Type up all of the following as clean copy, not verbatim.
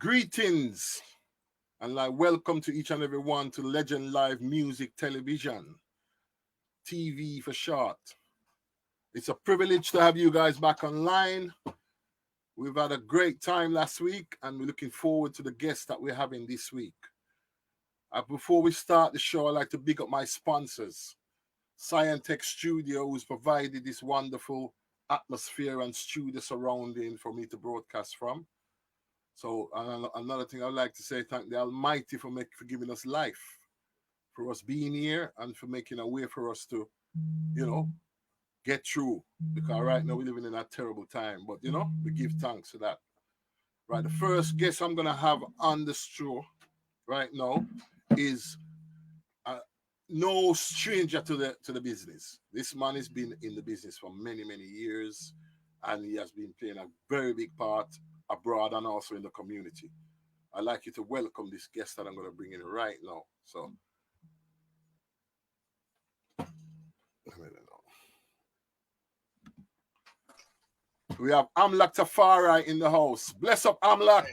Greetings and welcome to each and every one to Legend Live Music Television, TV for short. It's a privilege to have you guys back online. We've had a great time last week and we're looking forward to the guests that we're having this week. Before we start the show, I'd like to big up my sponsors. Scientech Studio, who's provided this wonderful atmosphere and studio surrounding for me to broadcast from. So another thing I'd like to say, thank the Almighty for giving us life, for us being here, and for making a way for us to, get through. Because right now we're living in a terrible time, but we give thanks for that. Right, the first guest I'm gonna have on the show right now is no stranger to the business. This man has been in the business for many years, and he has been playing a very big part abroad and also in the community. I'd like you to welcome this guest that I'm going to bring in right now. So, we have Amlak Tafari in the house. Bless up, Amlak.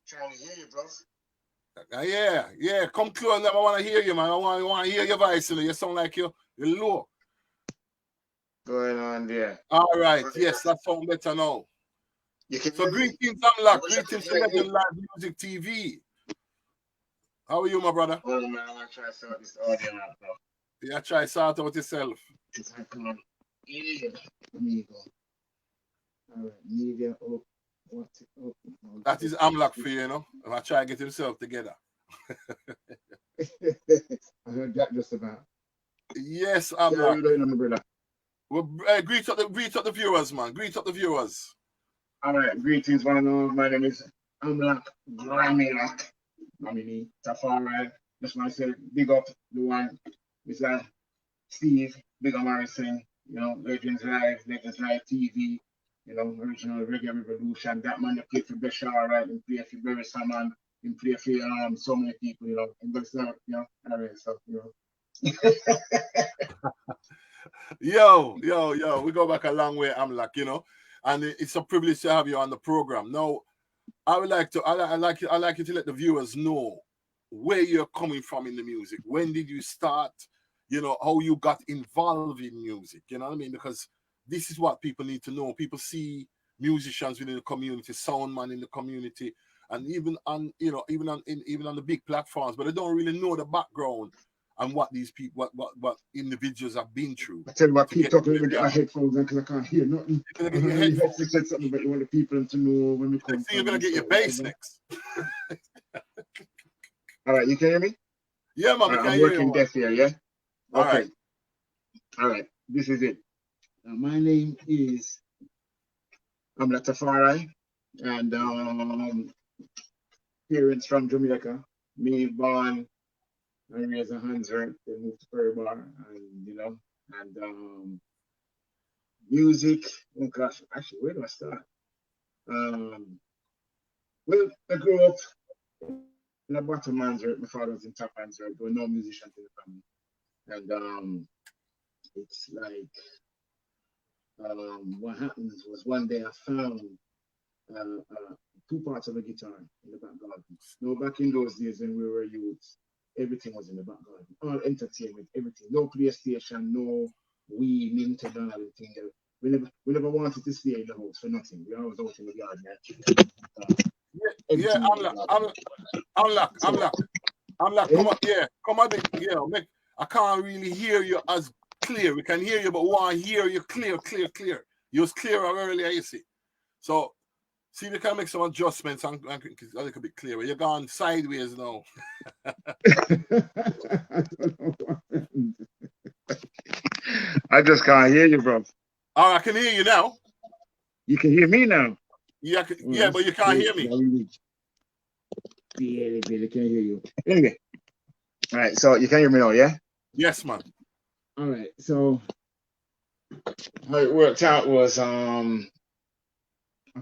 Trying to hear you, bro. Yeah. Come close. I want to hear you, man. I want to hear your voice. You sound like you're low. Going on there. All right. Yes, that sounds better now. So greetings, Amlak. Greetings to Legend Live Music TV. How are you, my brother? Oh, man, I want to try to sort this audio out, bro. Yeah, try to sort out yourself. It's happening. Yeah. Let me go. All right, media up. What's it up? That is Amlak for you, I try to get himself together. I heard that just about. Yes, Amlak. Brother. Well, greet up the viewers, man. Greet up the viewers. All right, greetings, one and all. My name is Amlak Gramilak. Tafari. Just want to say big up the one, Mr. Steve, Big up Morrison, Legends Live TV, original Reggae Revolution. That man that played for Bashar, right? And play for Barry Salmon, and play for so many people, and but so, anyway, so, Yo, we go back a long way, Amlak, and it's a privilege to have you on the program. Now, I like you to let the viewers know where you're coming from in the music. When did you start? How you got involved in music. You know what I mean? Because this is what people need to know. People see musicians within the community, sound man in the community, and even on the big platforms, but they don't really know the background and what these people, what individuals have been through. I tell you what, keep talking. Let me get my headphones on because I can't hear nothing. You're gonna get your headphones. Said something, but you want the people to know when we come. You're gonna get your bass next. All right, you can hear me? Yeah, man. I'm working deaf here. Yeah. Okay. All right. This is it. My name is Amlak Tafari, and parents from Jamaica. Me born and raised in Hansford, then moved to Prairie Bar, and music. Oh gosh, actually, where do I start? Well, I grew up in the bottom Hansford. My father was in top Hansford. There were no musicians in the family, and it's like what happened was one day I found two parts of a guitar in the back garden. Back in those days when we were youths, everything was in the back garden. All entertainment, everything. No PlayStation, no Wii, Nintendo, and everything. We never wanted to stay in the house for nothing. We always out in the garden. Amlak, come on, come on, I can't really hear you as clear. We can hear you, but we want to hear you clear. You was clearer earlier, you see. So, see, we can make some adjustments and a little bit clearer. You're gone sideways now. I just can't hear you, bro. Oh, I can hear you now. You can hear me now? Yeah, but you can't hear me. Barely can hear you. Anyway. All right, so you can hear me now, yeah? Yes, man. All right, so how it worked out was I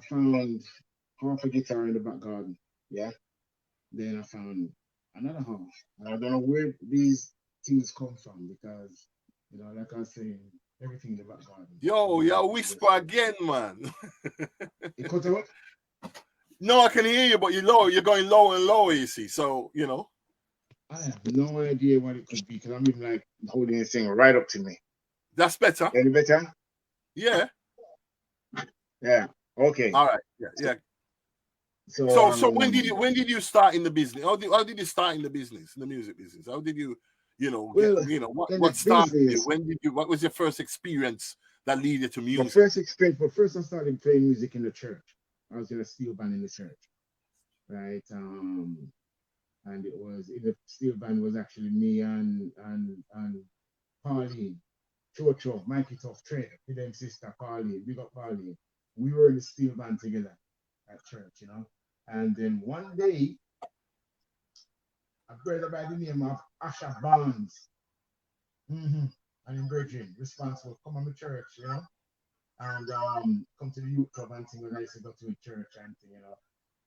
found half a guitar in the back garden, yeah? Then I found another half. And I don't know where these things come from because, like I was saying, everything in the back garden. Yo, whisper again, man. It cut out? No, I can hear you, but you're low. You're going lower and lower. You see, so you know. I have no idea what it could be because I'm even like holding this thing right up to me. That's better. Any better? Yeah. Yeah. Okay. All right. Yeah. Yeah. So So when did you start in the business? How did you start in the business, in the music business? How did you, get, well what in the what started you? business, What was your first experience that led you to my music? first experience. But first, I started playing music in the church. I was in a steel band in the church, right? And it was in the steel band was actually me and Pauline, Chocho, Mikey Tough Trade, with them sister Pauline, big up Pauline. We were in the steel band together at church. And then one day, a brother by the name of Asha Barnes, and in Virgin, responsible, come on the church, and come to the youth club and thing when I used to go to the church and thing,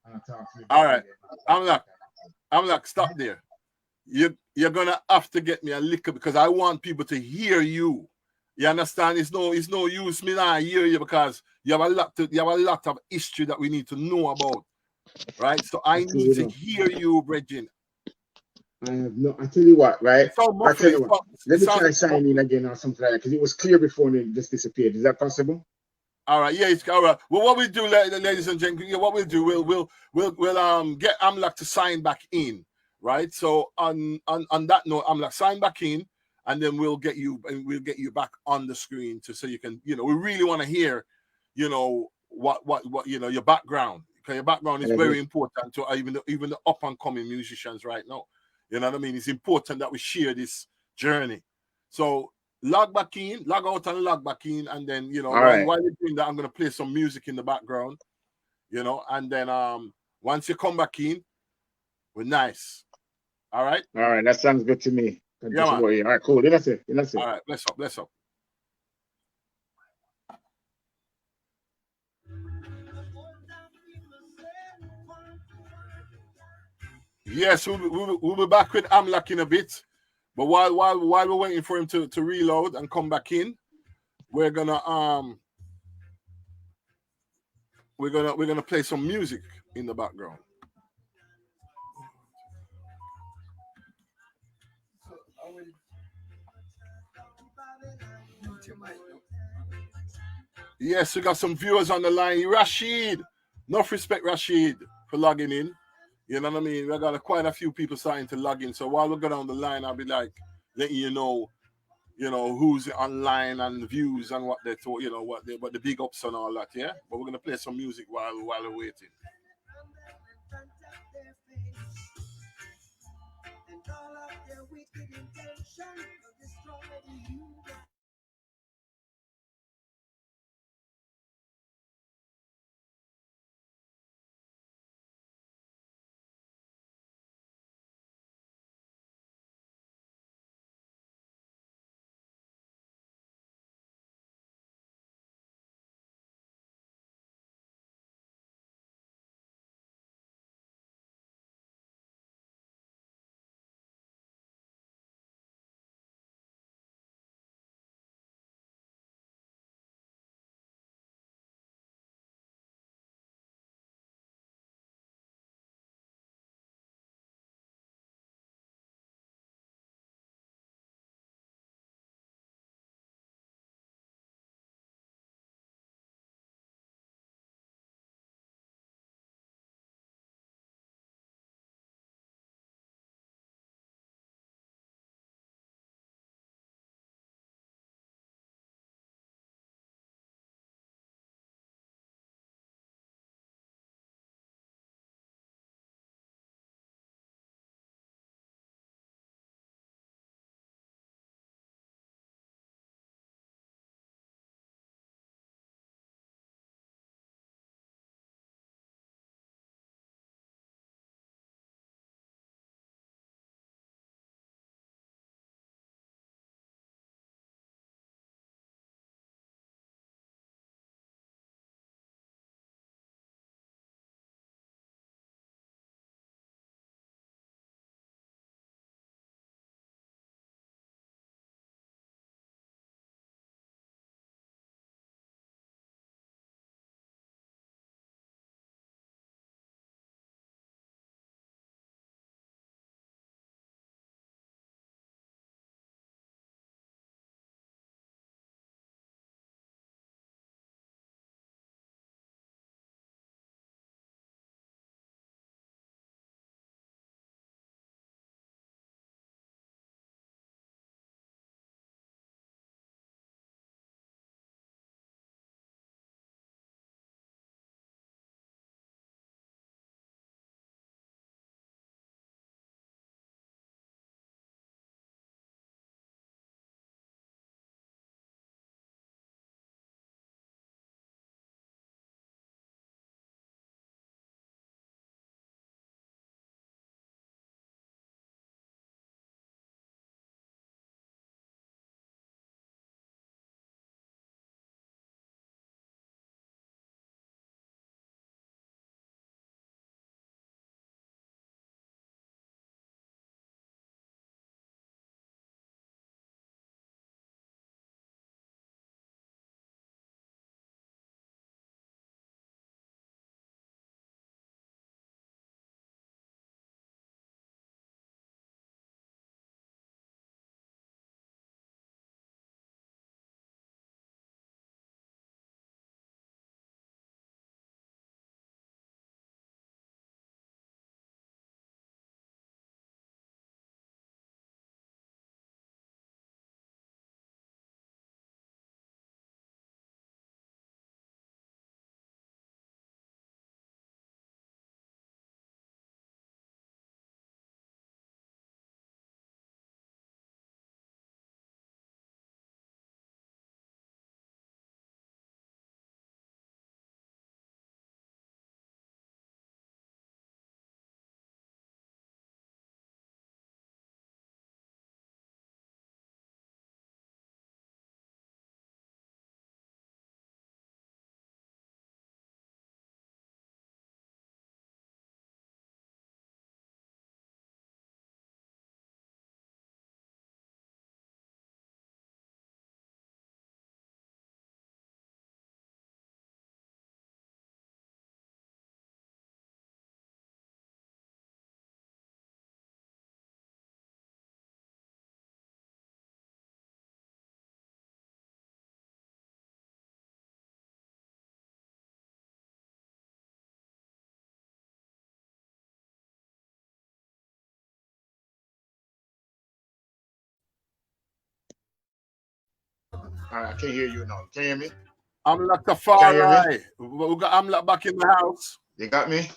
and I talk to the All brother right, there. I'm like, stop there. You're gonna have to get me a liquor because I want people to hear you. You understand? It's no use me not hear you because you have a lot of history that we need to know about, right? So I That's need true to enough. hear you, Bridget. I have no. I tell you what, right? It sounds I tell muffled. you It what. sounds, Let it me sounds try like signing muffled. again or something like that because it was clear before and it just disappeared. Is that possible? All right, yeah, it's all right. Well, what we'll do, ladies and gentlemen, what we'll do, we'll get Amlak to sign back in, right? So on that note, Amlak sign back in, and then we'll get you back on the screen so you can, we really want to hear, what your background, because your background is Mhm. very important to even the up and coming musicians right now. You know what I mean? It's important that we share this journey. So log out and log back in, and then All while right. while you're doing that, I'm gonna play some music in the background, and then once you come back in, we're nice. All right, All right. That sounds good to me. yeah, Just man. about it. All right. Cool. Then that's it. Then that's All it. right, bless up, bless up. Yes, we'll be back with Amlak in a bit, but while we're waiting for him to reload and come back in, we're gonna we're gonna play some music in the background. Yes, we got some viewers on the line. Rashid, enough respect, Rashid, for logging in. You know what I mean? We got quite a few people starting to log in. So while we go down the line, I'll be like letting who's online and the views and what they thought, what the big ups and all that. Yeah, but we're gonna play some music while we're waiting. All right, I can hear you now. Can you hear me? Amla Can you hear me? Tafari. We got Amla back in the house. You got me?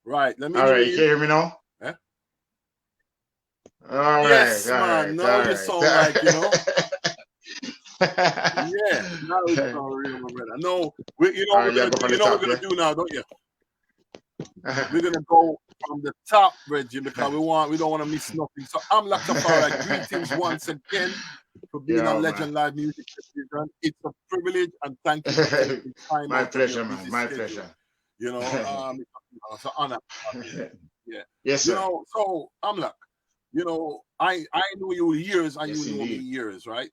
Right, let me All hear right, you you. can hear me now? Eh? All right, Yes, all man. right, Now all you right. sound like, yeah, now you sound real, my brother. No, All right, we're yeah, gonna go do, from the top, we're yeah? gonna do now, don't you? We're gonna go from the top, Reggie, because we don't want to miss nothing. So I'm Tafara. Greetings once again for being on Yo, man. Legend Live Music Television. It's a privilege and thank you for taking time My out of your pleasure, man. busy My schedule. pleasure. It's an honor to have you. Yeah. Yes, sir. So Amlak, I know you years and Yes, you know me indeed. years, right?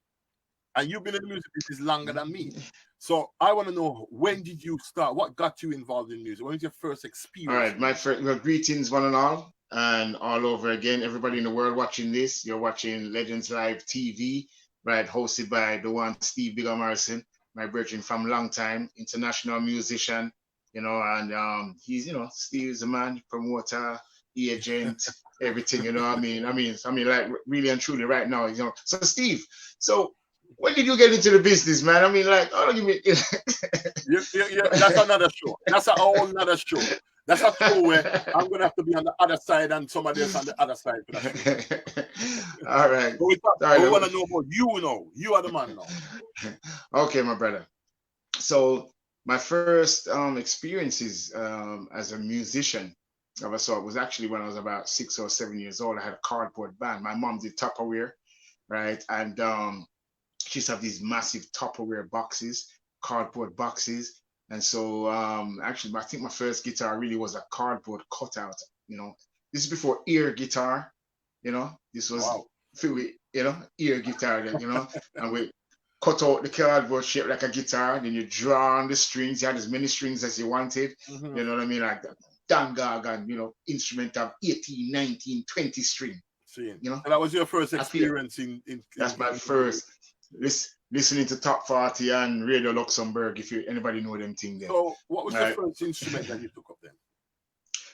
And you've been in the music business longer than me. So I want to know, when did you start? What got you involved in music? When was your first All experience right, in my music? friend, well, greetings, one and all over again. Everybody in the world watching this, you're watching Legends Live TV, right? Hosted by the one Steve Bigger Morrison, my brethren from long time, international musician, and he's, Steve's a man, promoter, agent, everything, like really and truly right now, So Steve, so when did you get into the business, man? I mean, like, oh, give me. That's another show. That's a whole another show. That's a show where I'm gonna have to be on the other side and somebody else on the other side for that show. All right. But we want to know about you. You are the man now. Okay, my brother. So my first experiences as a musician of a sort was actually when I was about 6 or 7 years old. I had a cardboard band. My mom did Tupperware, right? And she used to have these massive Tupperware boxes, cardboard boxes. And so actually, I think my first guitar really was a cardboard cutout. This is before ear guitar. This was Wow. filled with ear guitar. And we cut out the cardboard shape like a guitar. Then you draw on the strings. You had as many strings as you wanted. Mm-hmm. You know what I mean? Like dangag and instrument of 18, 19, 20 string. So that was your first experience that's my first listening to Top 40 and Radio Luxembourg, if anybody know them thing there. So what was the first instrument that you took up then?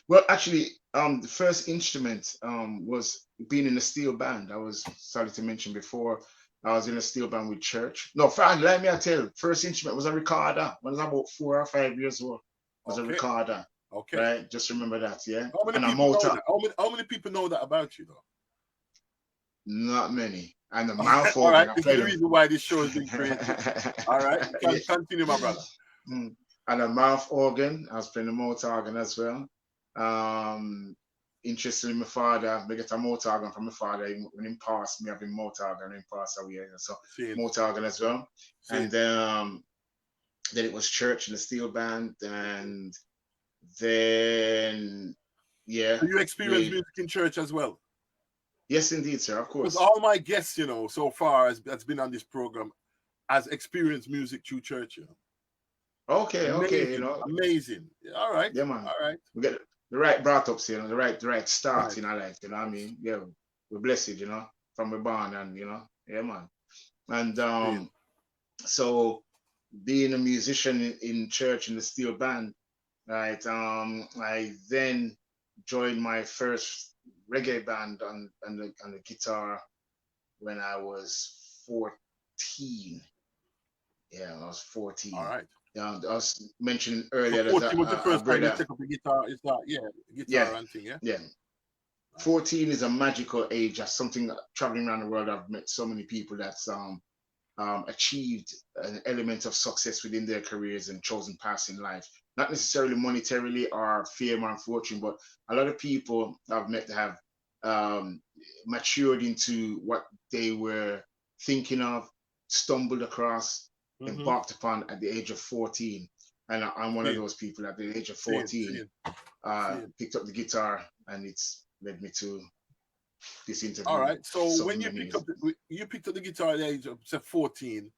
Well, actually, the first instrument was being in a steel band. I was started to mention before. I was in a steel band with church. No, let me tell you, first instrument was a recorder. When I was about 4 or 5 years old, it was a recorder. Okay. Right? Just remember that, yeah? How many people know that? How many people know that about you, though? Not many. And the mouth organ. All right, this is the reason why this show has been created. All right, continue, my brother. And a mouth organ. I was playing the mouth organ as well. Interestingly, my father, I get a mouth organ from my father. When he passed me, having mouth organ, when he passed away. So mouth organ as well. And then it was church and the steel band, and then So you experienced music in church as well? Yes, indeed, sir. Of course. Because all my guests, so far that's been on this program, has experienced music through church. Okay, amazing, amazing. All right. Yeah, man. All right. We get the right brought ups, the right start in our life. You know what I mean? Yeah, we're blessed, from the born, and yeah, man. And so being a musician in church in the steel band, right? I then joined my first reggae band on the guitar when I was 14. Yeah, I was 14. All right. I was mentioning earlier that 14 was the first time you took up the guitar. Is that guitar and thing? Yeah. 14 is a magical age. That's something traveling around the world. I've met so many people that's achieved an element of success within their careers and chosen paths in life. Not necessarily monetarily or fame or fortune, but a lot of people I've met that have matured into what they were thinking of, stumbled across, embarked upon at the age of 14. And I'm one of those people at the age of 14, picked up the guitar, and it's led me to this interview. All right. So when you picked up the guitar at the age of 14,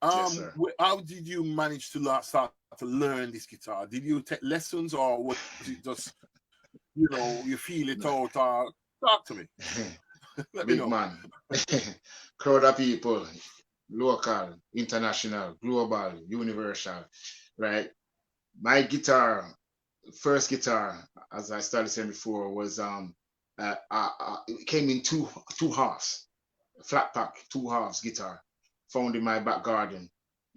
yes, sir. How did you manage to start to learn this guitar? Did you take lessons, or was it just you feel it out? Talk to me. Big man, crowd of people, local, international, global, universal, right? My guitar, first guitar, as I started saying before, was it came in two halves, flat pack, two halves guitar. found in my back garden,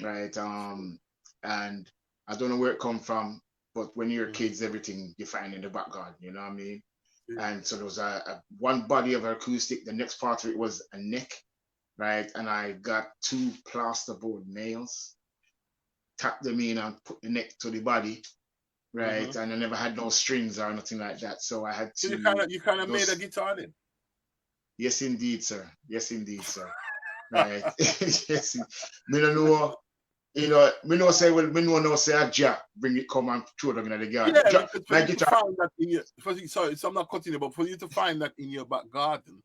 right? And I don't know where it come from, but when you're Mm-hmm. kids, everything you find in the back garden, you know what I mean? Yeah. And so there was a one body of acoustic. The next part of it was a neck, right? And I got two plasterboard nails, tapped them in and put the neck to the body, Mm-hmm. right? And I never had no strings or nothing like that. So I had So to you kind of made a just, guitar then. yes, indeed, sir. Yes, indeed, sir. Right. Yes. Me no know, you know, me no say, well, me no know say a ja bring it come and throw them in the garden. Yeah, Ja, because for my you to guitar, find that in your, sorry, so I'm not cutting it, but for you to find that in your back garden,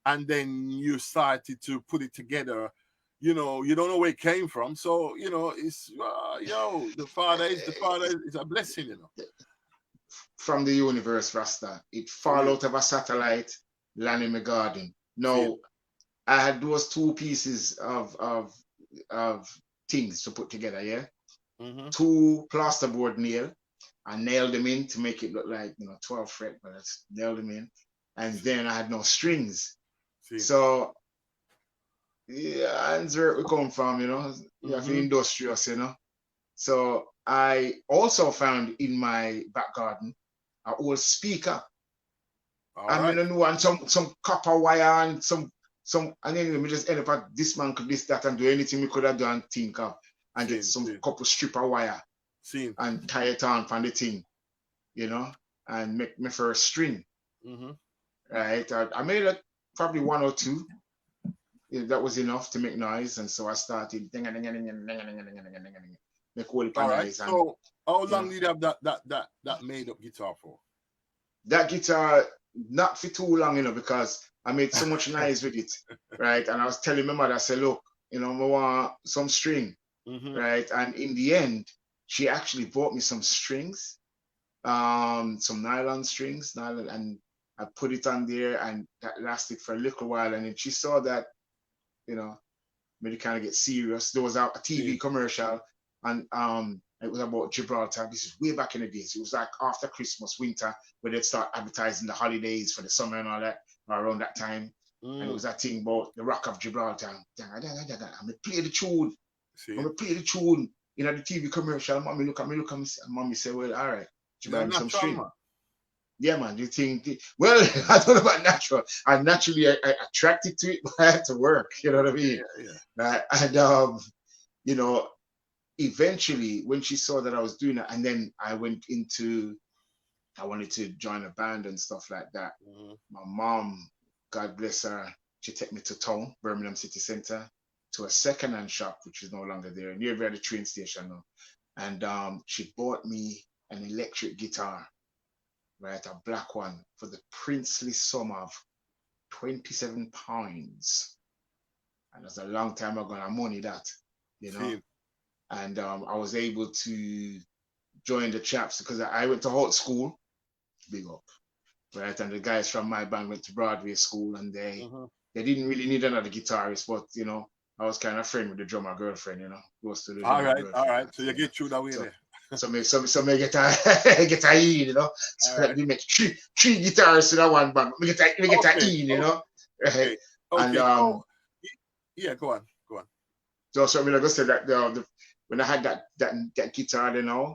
and then you started to put it together, you don't know where it came from. So it's the father is a blessing. from the universe, Rasta. It fall Yeah, out of a satellite, land in my garden. see. Now, I had those two pieces of things to put together, yeah? Mm-hmm. Two plasterboard nail. I nailed them in to make it look like 12 fret, but I nailed them in. And See, then I had no strings. see. So yeah, that's where it come from, You have to be Mm-hmm. industrious, So I also found in my back garden an old speaker. All I mean, right. I know, and some copper wire and some, and then we just end up at dismantle this, that, and do anything we could have done, think of, and get See, some see, couple strip of wire see. and tie it on from the thing, you know, and make my first string, Mm-hmm. right? I made it probably one or two. That was enough to make noise, and so I started ding ding ding ding ding ding ding ding ding ding, make all the All right. noise, and So how you long know did you have that made up guitar for? that guitar not for too long, because I made so much noise with it, right? And I was telling my mother, I said, look, I want some string, Mm-hmm. right? And in the end, she actually bought me some strings, some nylon strings, and I put it on there, and that lasted for a little while. And then she saw that, you know, made it kind of get serious. There was a TV See. commercial, and it was about Gibraltar. This is way back in the days. It was like after Christmas, winter, where they'd start advertising the holidays for the summer and all that, around that time. And it Mm. was that thing about the Rock of Gibraltar. I'm gonna play the tune. I'm See. gonna play the tune. The TV commercial. Mommy look at me, and mommy say, well, all right, you Now buy me some natural string. man. Yeah, man, you think, well, I don't know about natural. I naturally I attracted to it, but I had to work, you know what I mean? Yeah, yeah. And you know, eventually when she saw that I was doing it, and then I wanted to join a band and stuff like that. Mm-hmm. My mom, God bless her, she took me to town, Birmingham City Centre, to a second-hand shop, which is no longer there, near where the train station now. And she bought me an electric guitar, right, a black one, for the princely sum of £27. And that's a long time ago, and I money that, you know. See. And I was able to join the chaps because I went to Holt School, big up, right? And the guys from my band went to Broadway School, and they Mm-hmm. they didn't really need another guitarist, but I was kind of friend with the drummer girlfriend, close to the drummer All girlfriend, right. that So you thing, get through that way So there. so me get a get a in, All So that right. we make three guitarists in a one band. We get a Okay. in, right? Okay. And Okay. So yeah, go on. Go on. so I mean, like I said, that when I had that guitar, Yeah.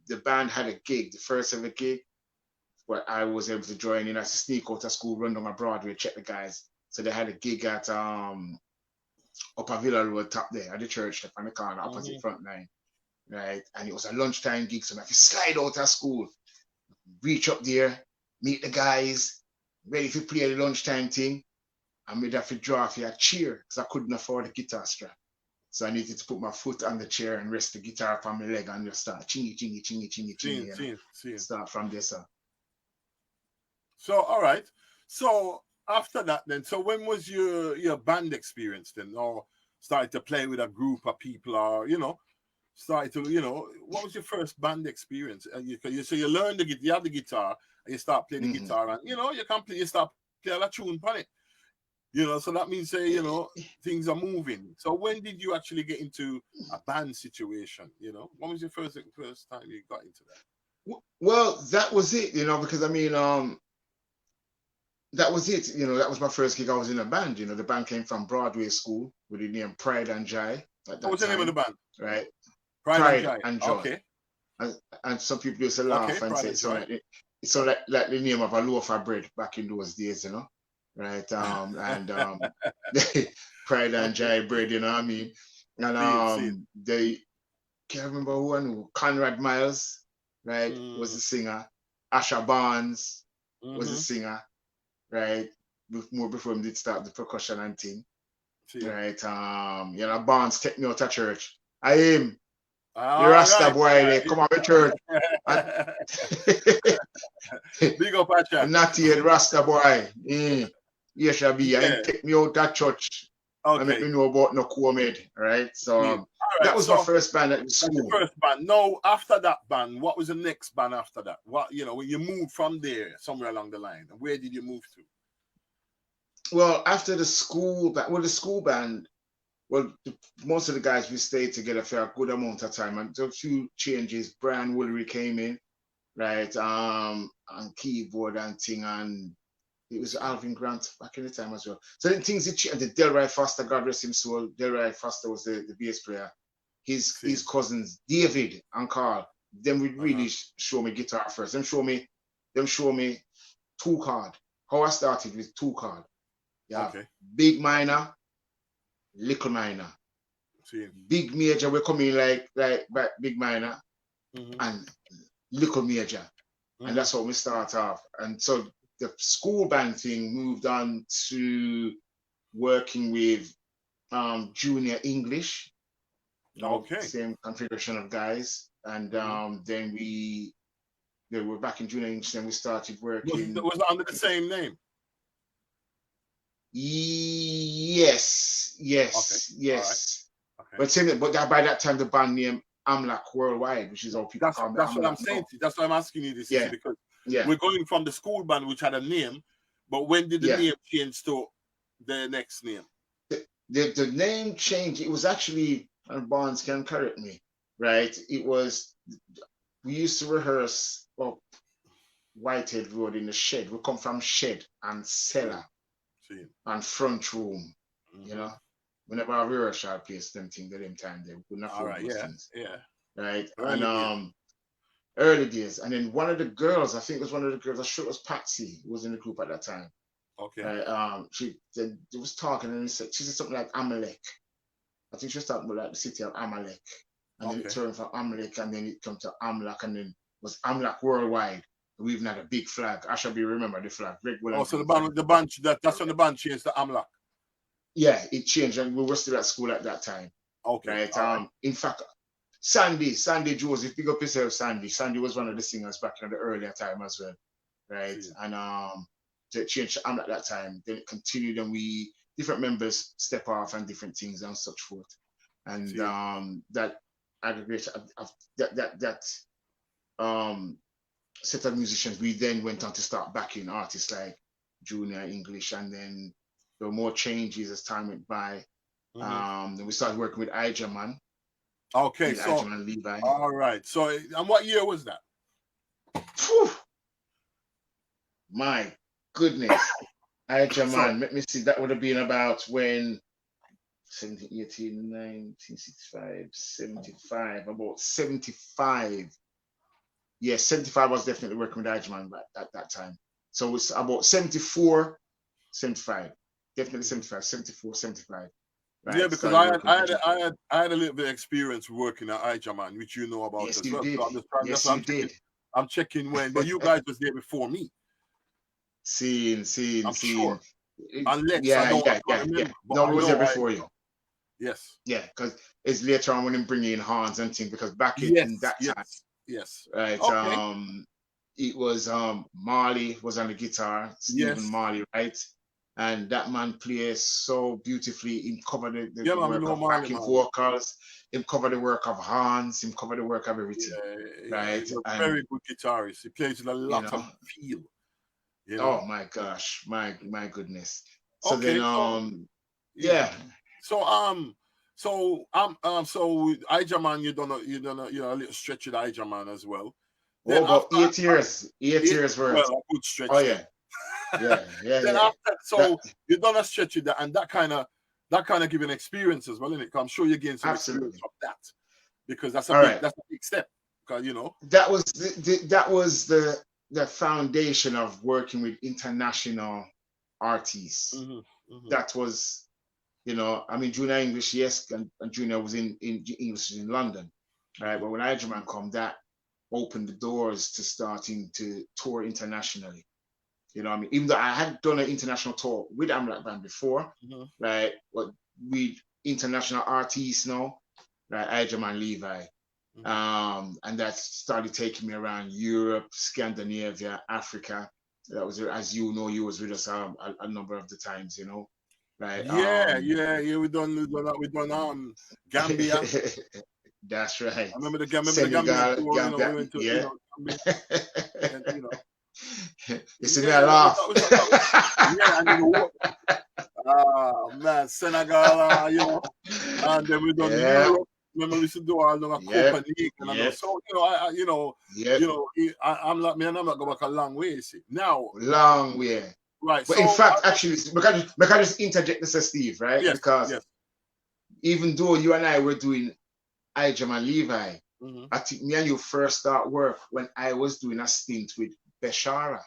the band had a gig, the first ever gig, where I was able to join in as a sneak out of school, run down my Broadway, check the guys. So they had a gig at Upper Villa Road top there at the church on the corner, opposite Mm-hmm. front line, right? And it was a lunchtime gig, so I had to slide out of school, reach up there, meet the guys, ready to play the lunchtime thing. And we'd have to draw for a chair because I couldn't afford a guitar strap. So I needed to put my foot on the chair and rest the guitar up on my leg and just start chingy, chingy, chingy, chingy, chingy, Seeing. Start from there, sir. So all right. So after that, then, so when was your band experience then, or started to play with a group of people, or started to what was your first band experience? And so you learn you have the guitar and you start playing the Mm-hmm. guitar, and you start playing a tune on it. So that means things are moving. So when did you actually get into a band situation? When was your first time you got into that? Well, that was it, because I mean, that was it. That was my first gig. I was in a band. The band came from Broadway School with the name Pride and Joy at What that was the name of the time, band? right? Pride and Pride Joy. and Joy. Okay. And some people used to Okay, laugh and Pride say and it's Joy. like the name of a loaf of bread back in those days, right? Pride and Okay. Joy bread, you know what I mean? And See it. they can't remember who. Conrad Miles, right, was the singer. Asha Barnes was the singer, right? More before him did start the percussion and thing, See it. right? Barnes take me out of church. I am the All Rasta right. boy. They come out of church. And Big up, Asha. not yet Rasta boy. Yes, shall be. Yeah. And take me out that church. And make Okay. me know about no Comed, right? So All that right. was my first band at the That's school. the first band. No, after that band, what was the next band after that? What when you moved from there somewhere along the line, where did you move to? Well, after the school band, most of the guys we stayed together for a good amount of time, and a few changes. Brian Woolery came in, right? On keyboard and thing, and it was Alvin Grant back in the time as well. So then things had changed. And Delroy Foster, God rest him soul. Delroy Foster was the bass player. His cousins David and Carl, them would really show me guitar first. Them show me 2 chord. How I started with 2 chord. Yeah, Okay. big minor, little minor. Big major will come in like big minor and little major. And that's how we start off. And so the school band thing moved on to working with junior English. Same configuration of guys. And then we were back in junior English, and we started working. Was it under the same name? Yes. Okay. But by that time the band name Amlak Worldwide, which is how people call me. That's what I'm saying. That's why I'm asking you this, because we're going from the school band, which had a name, but when did the name change to the next name? The name change. It was actually, and Barnes can correct me, right? It was, we used to rehearse up Whitehead Road in the shed. We come from shed and cellar and front room, Whenever I rehearsal place, them things at them time, they couldn't afford those things. Right? Early days. And then one of the girls, I think it was one of the girls, I'm sure it was Patsy, who was in the group at that time. Okay. Right? She was talking, and she said something like Amalek. I think she was talking about like the city of Amalek. And then it turned from Amalek, and then it come to Amlak, and then it was Amlak Worldwide. We even had a big flag. I shall be remember the flag. So the band that's when the band changed to Amlak. Yeah, it changed, and we were still at school at that time. Okay. Right. In fact, Sandy Joseph, big up yourself, Sandy. Sandy was one of the singers back in the earlier time as well. Right. And it changed to Amlak that time. Then it continued, and different members step off and different things and such forth. And that aggregate that set of musicians, we then went on to start backing artists like Junior English, and then there were more changes as time went by. Then we started working with Ija Man. Okay, so Ija Man Levi. All right. So, and what year was that? Whew. My goodness. Ija Man, let me see. That would have been about when 17, 18, 1965, 75, about 75. Yes, 75 was definitely working with Ija Man at that time. So it's about 74, 75. Definitely 75, 74, 75. Right? Yeah, because I had a little bit of experience working at Ija Man, which you know about as well. Yes, you did. I'm checking when, but you guys was there before me. Seen. Sure. Unless yeah. No, we was there before you. Yes. Yeah, because it's later on when they bring in Hans and things, because back in that time. Yes. Right. Okay. It was Marley was on the guitar, Stephen Marley, right? And that man plays so beautifully. He covered the work of backing vocals. He covered the work of Hans. He covered the work of everything. Right. He's a very good guitarist. He plays with a lot of feel. Oh my gosh, my goodness. So okay, then So Ija Man, you done a little stretch with Ija Man as well. Then about 8 years. 8 years worth. Well, a good stretch. Oh yeah. Yeah, yeah, Then yeah. after, That so you done a stretch with that, and that kind of give an experience as well, innit? I'm sure you gain some experience absolutely. from that, because that's a All big right. step. Because That was the foundation of working with international artists. hmm hmm That was, I mean, Junior English, yes, and Junior was in English in London, right? hmm But when Igerman come, that opened the doors to starting to tour internationally. I mean, even though I had done an international tour with Amlac Band before, hmm right? But with international artists now, right? Igerman Levi. hmm And that started taking me around Europe, Scandinavia, Africa. That was, as you know, you was with us a number of the times, right? yeah. We done Gambia. That's right. I remember the Gambian Senegal, tour. Gambia, We went to yeah. Gambia, and You see me, yeah, I that laugh. was yeah, and man, Senegal, and then we done Yeah, Europe. Remember we used to do all the yep, Copenhagen and all. yep, So yep. I'm not going back a long way. You see now, Long way. right? But in So fact, actually, we can just interject this, Steve, right? yes, Because yes. even though you and I were doing Ijam and Levi, hmm I think me and you first start work when I was doing a stint with Beshara.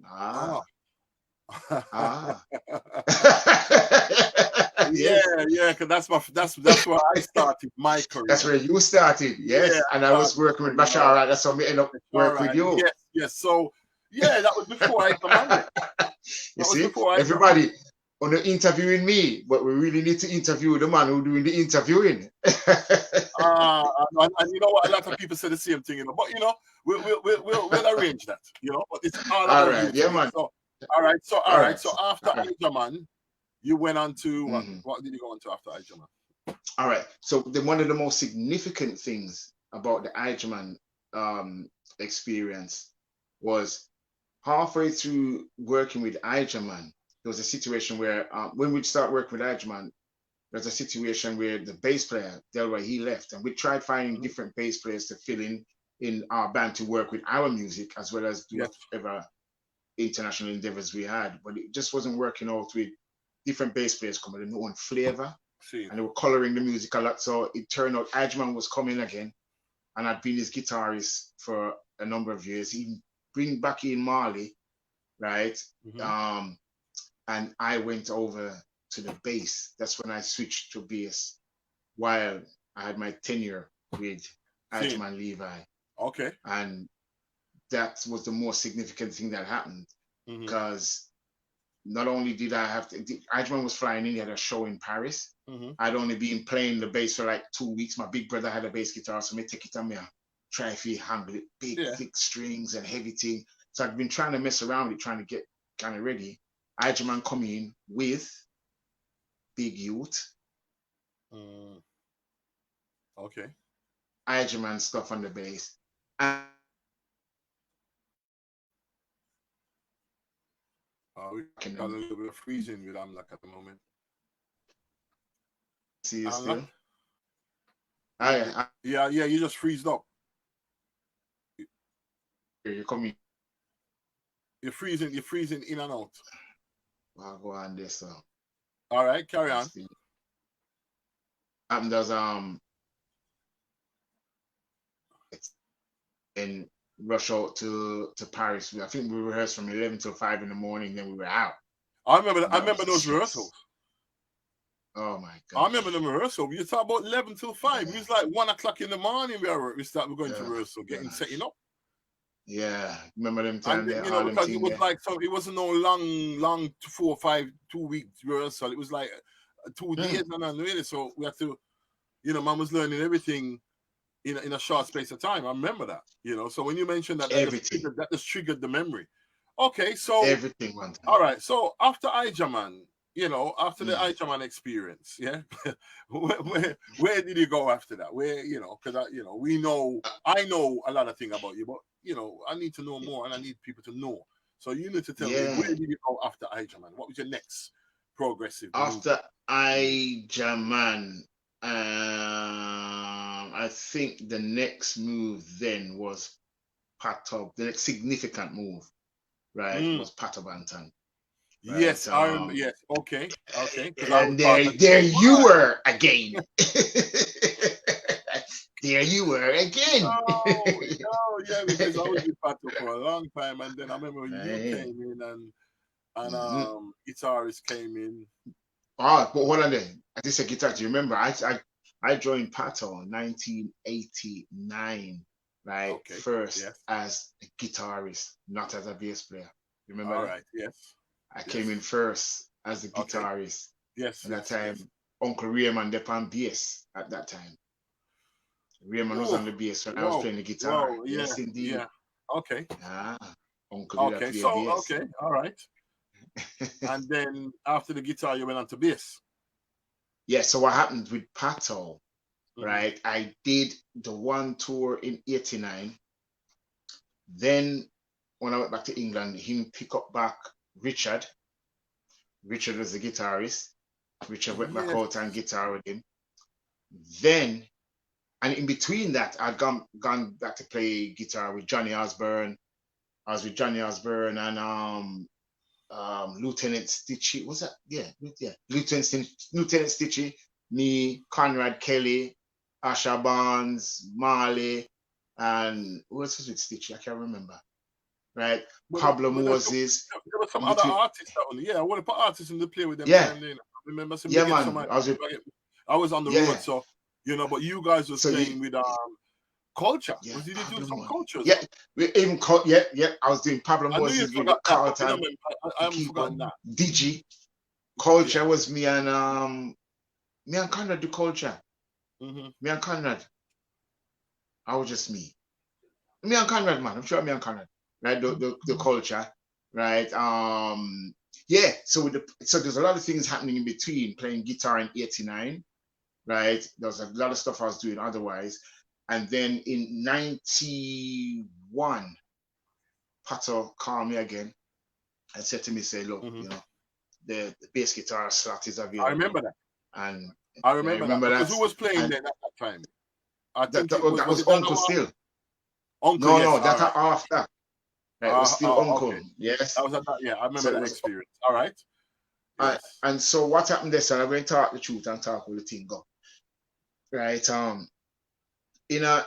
Ah. Ah, ah. Yeah, Yes, yeah, because that's where I started my that's career. where you started. Yeah, Yes, I and I was started my working with career. All Bashara. That's how we end up right, all work with right. you. Yes, yes. So yeah, that was before I commanded. You That was see, before I commanded. everybody on the interviewing me, but we really need to interview the man who doing the interviewing. And you know what? A lot of people say the same thing, But we'll arrange that, But it's all All about you right, to yeah, me. man. So all right, so All all right, right, so after all right. Ijaman, you went on to what? Mhm. What did you go on to after Ijaman? All right. So one of the most significant things about the Eichmann experience was halfway through working with Eichmann, there was a situation where when we start working with Eichmann, there's a situation where the bass player, Delroy, he left, and we tried finding hmm different bass players to fill in our band to work with our music as well as do Yes. whatever international endeavors we had, but it just wasn't working out with different bass players coming in, no one flavor, See. and they were coloring the music a lot. So it turned out Edgeman was coming again, and I'd been his guitarist for a number of years. He bring back in Marley, right? hmm Um, and I went over to the bass. That's when I switched to bass while I had my tenure with See. Edgeman Levi. Okay. And that was the most significant thing that happened hmm because not only did I have to, Ajman was flying in, he had a show in Paris. hmm I'd only been playing the bass for like 2 weeks. My big brother had a bass guitar, so me take it on me, try if he handle it, big, Yeah. thick strings and heavy thing. So I've been trying to mess around with it, trying to get kind of ready. Ajman come in with Big Youth, Mm, okay. Ajman stuff on the bass. And We got a little bit of freezing with Amlak at the moment. see you Amlak? still. Yeah. You just freezed up. You come in. You're freezing. You're freezing in and out. I'll go on this. All right, carry on. Happened as and rush out to Paris. I think we rehearsed from 11 till 5 in the morning. Then we were out. I remember. I That was remember the those stress. rehearsals. Oh my I god. remember the rehearsal. You talk about 11 till 5. Yeah. It was like 1 o'clock in the morning. We're going to Oh, rehearsal, getting gosh. setting up. Yeah. Remember them And time there, all them because it thing was there. like it wasn't no long 4 or 5 2 week rehearsal. It was like 2 days and then really. So we had to, man was learning everything in a short space of time. I remember that. So when you mentioned that, Everything. that just triggered the memory. Okay, so Everything one time. all right. So after Ijaman, after the Mm. Ijaman experience, yeah, where did you go after that? Where, because I know a lot of things about you, but I need to know more, and I need people to know. So you need to tell me, Yeah. where did you go after Ijaman? What was your next progressive move? After Jaman, I think the next move then was Pat Top. The next significant move right, was Pato Banton. Yes, I remember. Yes, okay. Because I was And part of there you were again. There you were again. Yeah, because I was with Pato for a long time, and then I remember you Right. came in and guitarist came in. But hold on then. I just said guitar. Do you remember? I joined Pato in 1989, right? Okay. First Yes. as a guitarist, not as a bass player. You remember All that? right. Yes. I came in first as a Okay. guitarist. Yes. At that Yes. time, Yes. Uncle Raymond up on bass at that time. Raymond was Ooh. on the bass when I was Whoa. playing the guitar. Whoa. Yeah. Yes, indeed. Yeah. Okay. Ah, Uncle did I Okay. play So bass. okay. All right. And then after the guitar, you went on to bass. Yeah, so what happened with Pato, Mm-hmm. right? I did the one tour in 89. Then when I went back to England, him pick up back Richard. Richard was the guitarist. Richard went back Yes. out and guitar with him. Then, and in between that, I'd gone back to play guitar with Johnny Osborne. I was with Johnny Osborne and Lieutenant Stitchy. Was that? Yeah. Lieutenant Stitchy, me, Conrad Kelly, Asha Barnes, Marley, and who else was with Stitchy? I can't remember. Right? Pablo Moses. There were some In other between. artists that one. Yeah, I want to put artists in the play with them Yeah. time. Then I remember some. Yeah, man. I was on the road, so but you guys was So playing with Culture. yeah, Was you did do Pablo some Moses. culture? Yeah, even yeah. I was doing Pablo I knew you Moses with forgot that, but Carlton. I haven't forgotten that. Digi. Culture was me and Conrad do Culture. Mm-hmm. Me and Conrad. I was just me. Me and Conrad, man. I'm sure me and Conrad. Right, the Culture. Right. Yeah. So there's a lot of things happening in between playing guitar in 89. Right. There's a lot of stuff I was doing otherwise. And then in 91, Pato called me again and said to me, say, look, the bass guitar slot is available. I remember that. And I remember that. Because who was playing then at that time? I think that was Uncle still. Uncle, no, yes. No, that after. Right, it was still Uncle. Okay. Yes. I remember that experience. All right. Yes. And so what happened there, sir? I'm going to talk the truth and talk with the thing go. Right. In our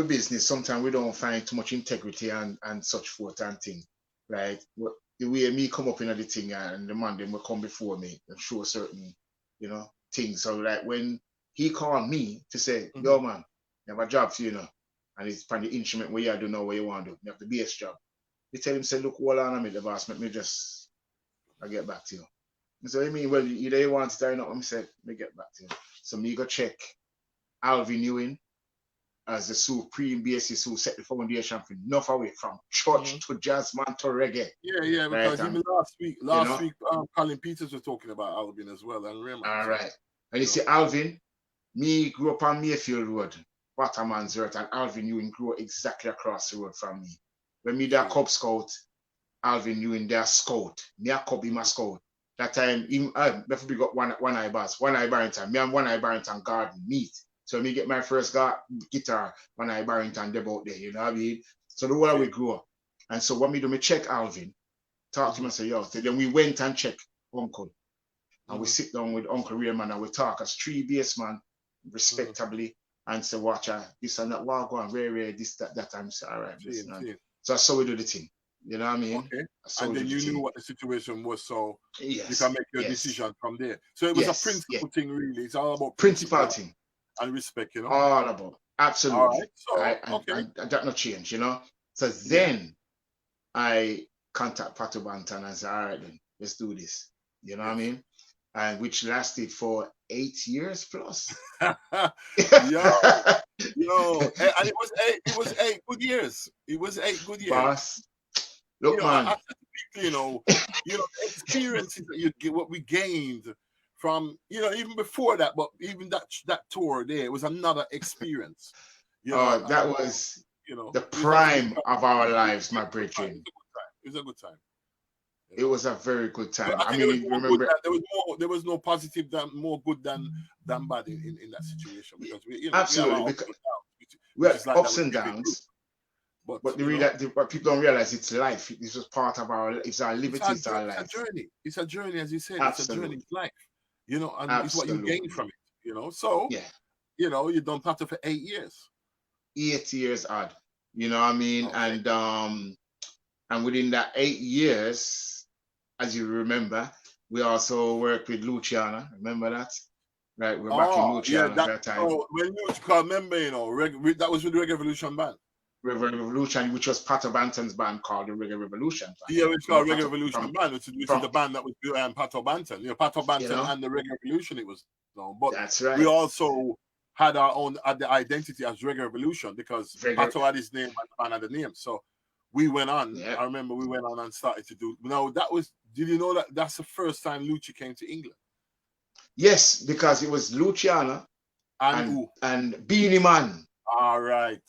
business, sometimes we don't find too much integrity and such forth and thing. Right. But the way me come up in the thing and the man them will come before me and show certain, things. So like when he called me to say, yo man, you have a job for you know, and it's from the instrument where you don't know what you want to do. You have the bass job. You tell him, say, look, hold on a minute, the boss, let me just get back to you. So I mean, well, either you want it or not, I said, let me get back to you. So me go check Alvin Ewing as the supreme bassist who set the foundation for enough away from church to jazz man to reggae. Yeah, because right? Even last week, Colin Peters was talking about Alvin as well, and Raymond. All right. And you see, Alvin, me grew up on Mayfield Road, Waterman's Earth, and Alvin Ewing grew exactly across the road from me. When me there Cub Scout, Alvin Ewing there Scout. Me a Cub, him a Scout. That time, before we got one eye bass, One Eye Barrington. Me and One Eye Barrington garden meet. So me get my first guitar, One Eye Barrington, they out there, you know what I mean? So the whole we grew up. And so what me do, me check Alvin, talk to him and say, yo. So then we went and check Uncle. And we sit down with Uncle Raymond and we talk as three bassmen, respectably, and say, watch this and that, walk on, rare, this, that. I'm saying, all right, listen. So that's how we do the thing. You know what I mean? Okay. And then you knew what the situation was, so you can make your decision from there. So it was a principle thing, really. It's all about principle thing and respect, All about absolutely. All right. So and that not change, So then I contact Pato Banton and say, all right, then let's do this. You know what I mean? And which lasted for 8 years plus. And it was 8 good years. It was 8 good years. Boss, look, man. The experiences that you get, what we gained from, even before that, but even that tour there, it was another experience. That was the prime of our lives, my brethren. It was a good time. It was a very good time. I mean, remember there was no positive more good than bad in that situation, because absolutely, we have ups and downs. But what people don't realize, it's life. This was part of it's our liberty, it's our life. It's a journey. It's a journey, as you said. Absolutely. It's a journey of life. You know, and Absolutely. it's what you gain from it. You know, so you know, you done Pato for 8 years. 8 years odd. You know what I mean? Okay. And within that 8 years, as you remember, we also worked with Luciana. Remember that? Right, we're back in Luciana at that time. Oh, when you remember, you know, that was with the Reggae Revolution band. Reggae Revolution, which was Pato Banton's band called the Reggae Revolution band. Yeah, it's called Reggae Revolution band, which is the band that was Pato Banton. You know, Pato Banton and the Reggae Revolution, it was. But that's right. We also had our own the identity as Reggae Revolution because Pato had his name and the band had the name. So we went on. Yep. I remember we went on and started to do. Now did you know that that's the first time Lucci came to England? Yes, because it was Luciana and Beanie Man. All right.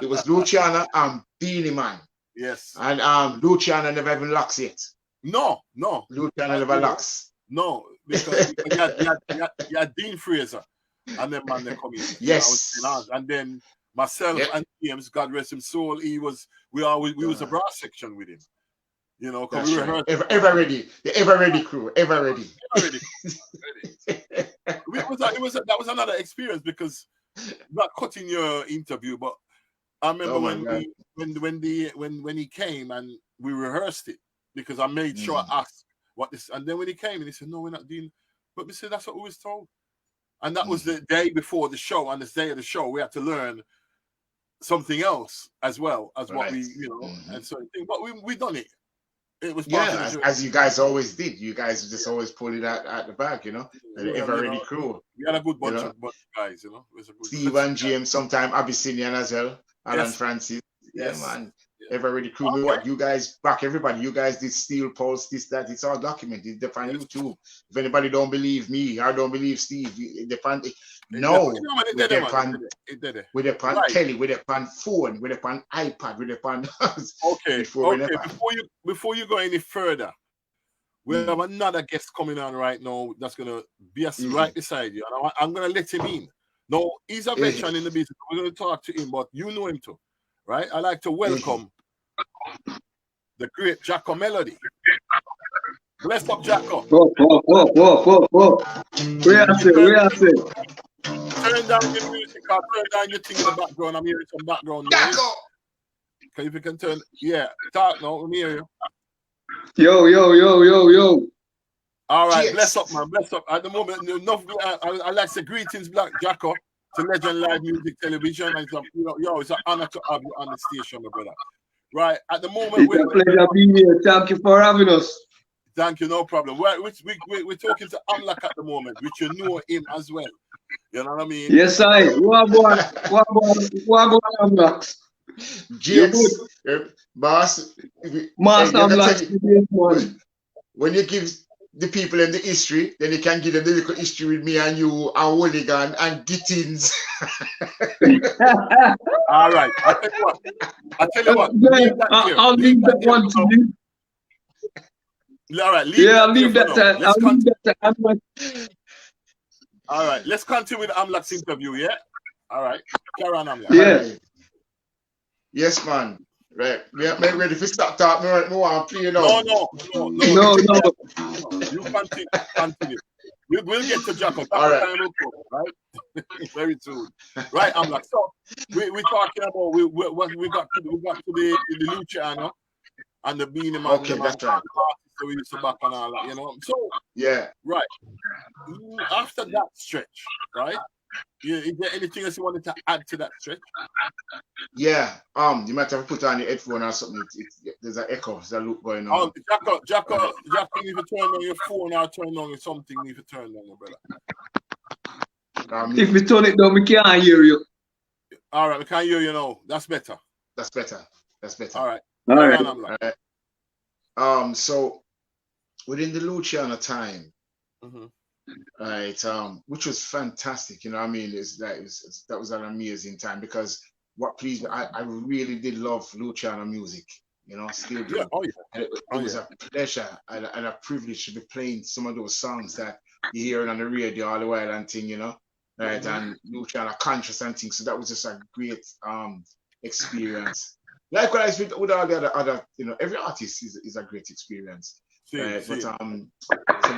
It was Luciana and Beanie Man. Yes. And Luciana never even locks it. No. Luciana never locks. No, because you had Dean Fraser and then man they come in. Yes. And then myself and James, God rest him soul, we was a brass section with him. You know, because we rehearsed. Ever ready. The ever ready crew. Ever ready. That was another experience because not cutting your interview, but I remember when he came and we rehearsed it because I made sure I asked what this, and then when he came and he said, "No, we're not doing," but we said that's what we was told, and that was the day before the show. And this day of the show, we had to learn something else as well as what we, you know, and so. But we done it. It was as you guys always did. You guys just always pulled it out the bag, you know. The ever ready crew. We had a good bunch of guys, you know. It was a good Steve and James, sometime Abyssinian as well. Alan Francis. Yeah, man. Ever ready crew. Okay. What you guys back everybody. You guys did Steel Pulse, this, that. It's all documented. It's on YouTube. If anybody don't believe me, I don't believe Steve. With a pan telly, with a pan phone, with a pan iPad, with a pan. Before you go any further, we have another guest coming on right now that's gonna be right beside you, and I'm gonna let him in. No, he's a veteran in the business. We're gonna talk to him, but you know him too, right? I like to welcome the great Jacko Melody. Bless up, Jacko. Whoa. Where I say? Turn down your music, turn down your thing in the background. I'm hearing some background noise. If you can turn, talk now. Let me hear you. Yo. All right, bless up, man. Bless up. At the moment, enough. I like to say greetings, Black Jacko, to Legend Live Music Television. And it's an honor to have you on the station, my brother. Right, at the moment, it's a pleasure being here. Thank you for having us. Thank you, no problem. We're talking to Amlak at the moment, which you know him as well. You know what I mean? Yes, I. What about Amlak? James, boss. Master Amlak. When you give the people in the history, then you can give them the little history with me and you and Hooligan and Gittins. All right. I tell you what. I'll leave that one to you. All right. I'll leave that to All right. Let's continue with Amlak's interview, yeah? All right. Carry on, Amlak. Yeah. Yes, man. Right. We're ready to start talking. No. No. You continue. We'll get to Jacko. All right. Right? Very soon. Right, Amlak. So we're talking about we got to the Luciano and the Beanie Man. Okay, that's right. So we used to back on all that, you know. So right. After that stretch, right? Is there anything else you wanted to add to that stretch? Yeah. You might have to put on your headphone or something. There's an echo. There's a loop going on. Jacko, you need to turn on your phone or turn on something. You need to turn on, brother. If we turn it down, we can't hear you. All right, we can't hear you now. That's better. All right. So within the Luciano time, right, which was fantastic, you know what I mean? That was an amazing time because what pleased me, I really did love Luciano music, you know, still do. It was a pleasure and a privilege to be playing some of those songs that you hear on the radio all the while and thing, you know, right? And Luciano conscious and things. So that was just a great experience. Likewise with all the other, every artist is a great experience. Right? But so we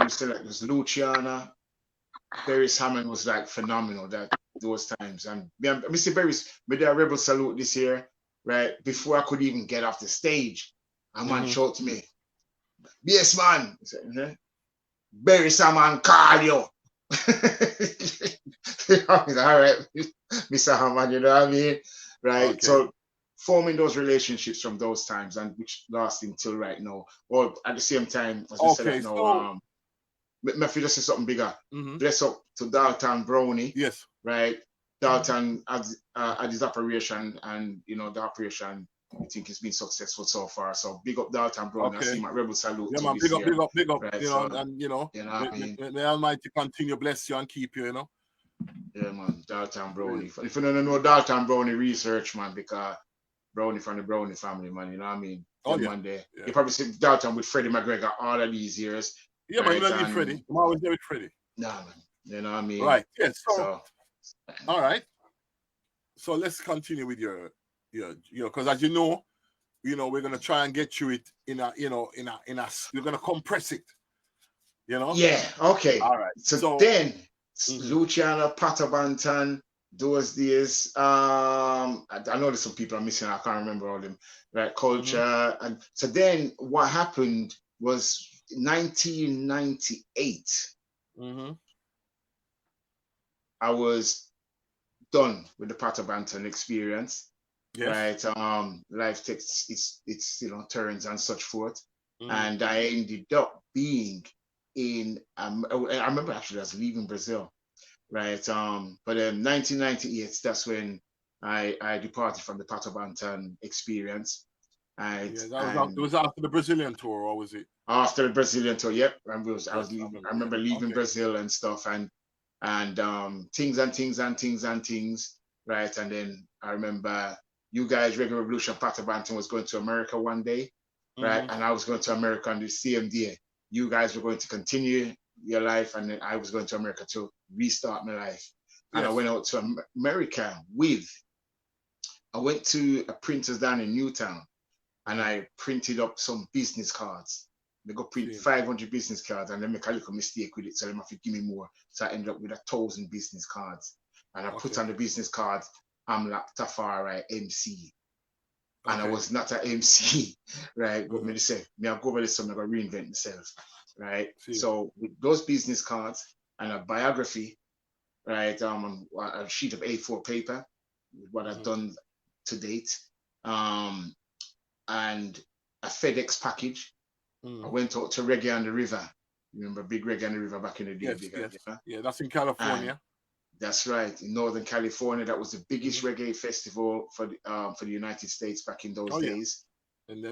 select this Luciana, Barry's Hammond was like phenomenal those times. And Mr. Barry's made a rebel salute this year, right? Before I could even get off the stage. A man shouted to me, "Yes, man." He said, "Barry Salmon call you." All right, Mr. Hammond, you know what I mean? Right. Okay. So forming those relationships from those times and which last until right now. Or at the same time, as we said right now, me feel just something bigger. Bless up to Dalton Brownie. Yes. Right. Dalton had his operation, and the operation, I think it's been successful so far. So big up Dalton Brownie. I see my rebel salute. Yeah, man, big up. Right, and may Almighty continue bless you and keep you, Yeah, man, Dalton Brownie. If you don't know Dalton Brownie, research, man, because Brownie from the Brownie family, man, you know what I mean? Man there. Yeah. You probably see Dalton with Freddie McGregor all of these years. Yeah, right? Man, you don't need Freddie. I'm always there with Freddie. Nah, man. You know what I mean? Right. Yes. So all right. So let's continue with your because as you know, we're gonna try and get you it in a we're gonna compress it. Yeah. Okay. All right. So then Luciana, Patabantan, those days. I know there's some people I'm missing. I can't remember all them. Right, culture, and so then what happened was 1998. I was done with the Patabantan experience. Yes. Right. Life takes its turns and such forth, and I ended up being in. I remember actually I was leaving Brazil. Right. But in 1998, that's when I departed from the Patabantan experience. Right. Yeah, it was after the Brazilian tour, or was it? After the Brazilian tour, yep. I remember leaving Brazil and stuff, and things. Right. And then I remember you guys, Reggae Revolution Patabantan, was going to America one day. Right. And I was going to America on the same day. You guys were going to continue your life, and then I was going to America to restart my life. And I went out to America I went to a printer's down in Newtown, and I printed up some business cards. They go print 500 business cards, and then make a little mistake with it, so they have to give me more. So I ended up with 1,000 business cards, and I put on the business cards, I'm like Tafari MC. And I was not an MC, right? But me say, I go over this, so I'm gonna reinvent myself, right? So with those business cards and a biography, right, on a sheet of A4 paper, what I've done to date, and a FedEx package. I went out to Reggae on the River. Remember Big Reggae on the River back in the day? Yes. Yeah, that's in California. And that's right, in Northern California. That was the biggest reggae festival for the United States back in those days. And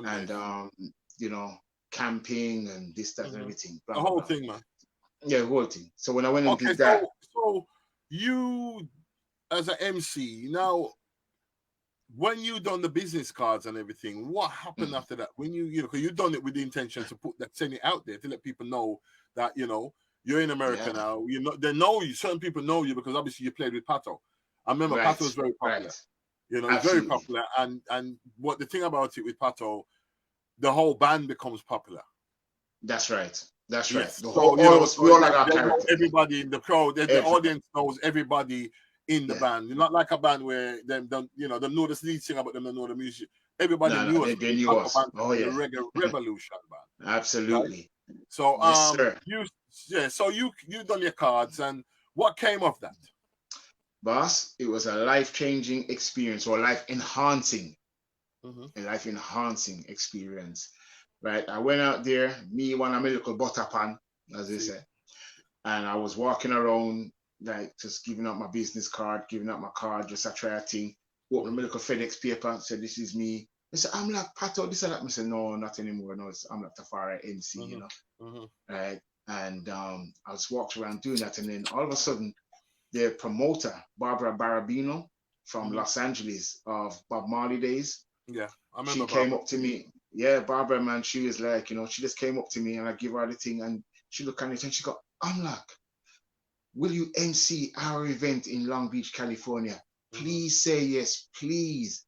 camping and this, that, and everything. Blah, the whole thing, man. Yeah, the whole thing. So when I went and did that. So you, as an MC, now, when you done the business cards and everything, what happened after that? When because you done it with the intention to send it out there to let people know that you're in America now. They know you. Certain people know you because obviously you played with Pato. I remember Pato was very popular. Right. Very popular. And what the thing about it with Pato, the whole band becomes popular. That's right. That's right. Yes. The whole, we all like everybody in the crowd. The audience knows everybody in the band. You're not like a band where they know the lead singer, but they don't know the music. Everybody knew us. They knew us. The Reggae Revolution band. Absolutely. Right? So so you done your cards, and what came of that? Boss, it was a life-changing experience, or life-enhancing, a life-enhancing experience. Right? I went out there, me one of my little butter pan, as they say, and I was walking around, like just giving out my business card, just a try a thing. Open my little FedEx paper, said, "This is me." I said, "I'm like Pato, this and that." I said, "No, not anymore. No, I'm like Tafari MC, Right? And I was walking around doing that, and then all of a sudden, the promoter, Barbara Barabino from Los Angeles of Bob Marley days. Yeah, I remember. She came up to me. Yeah, Barbara, man, she was like, she just came up to me, and I give her the thing, and she looked at it, and she go, "I'm like, will you MC our event in Long Beach, California? Please say yes, please."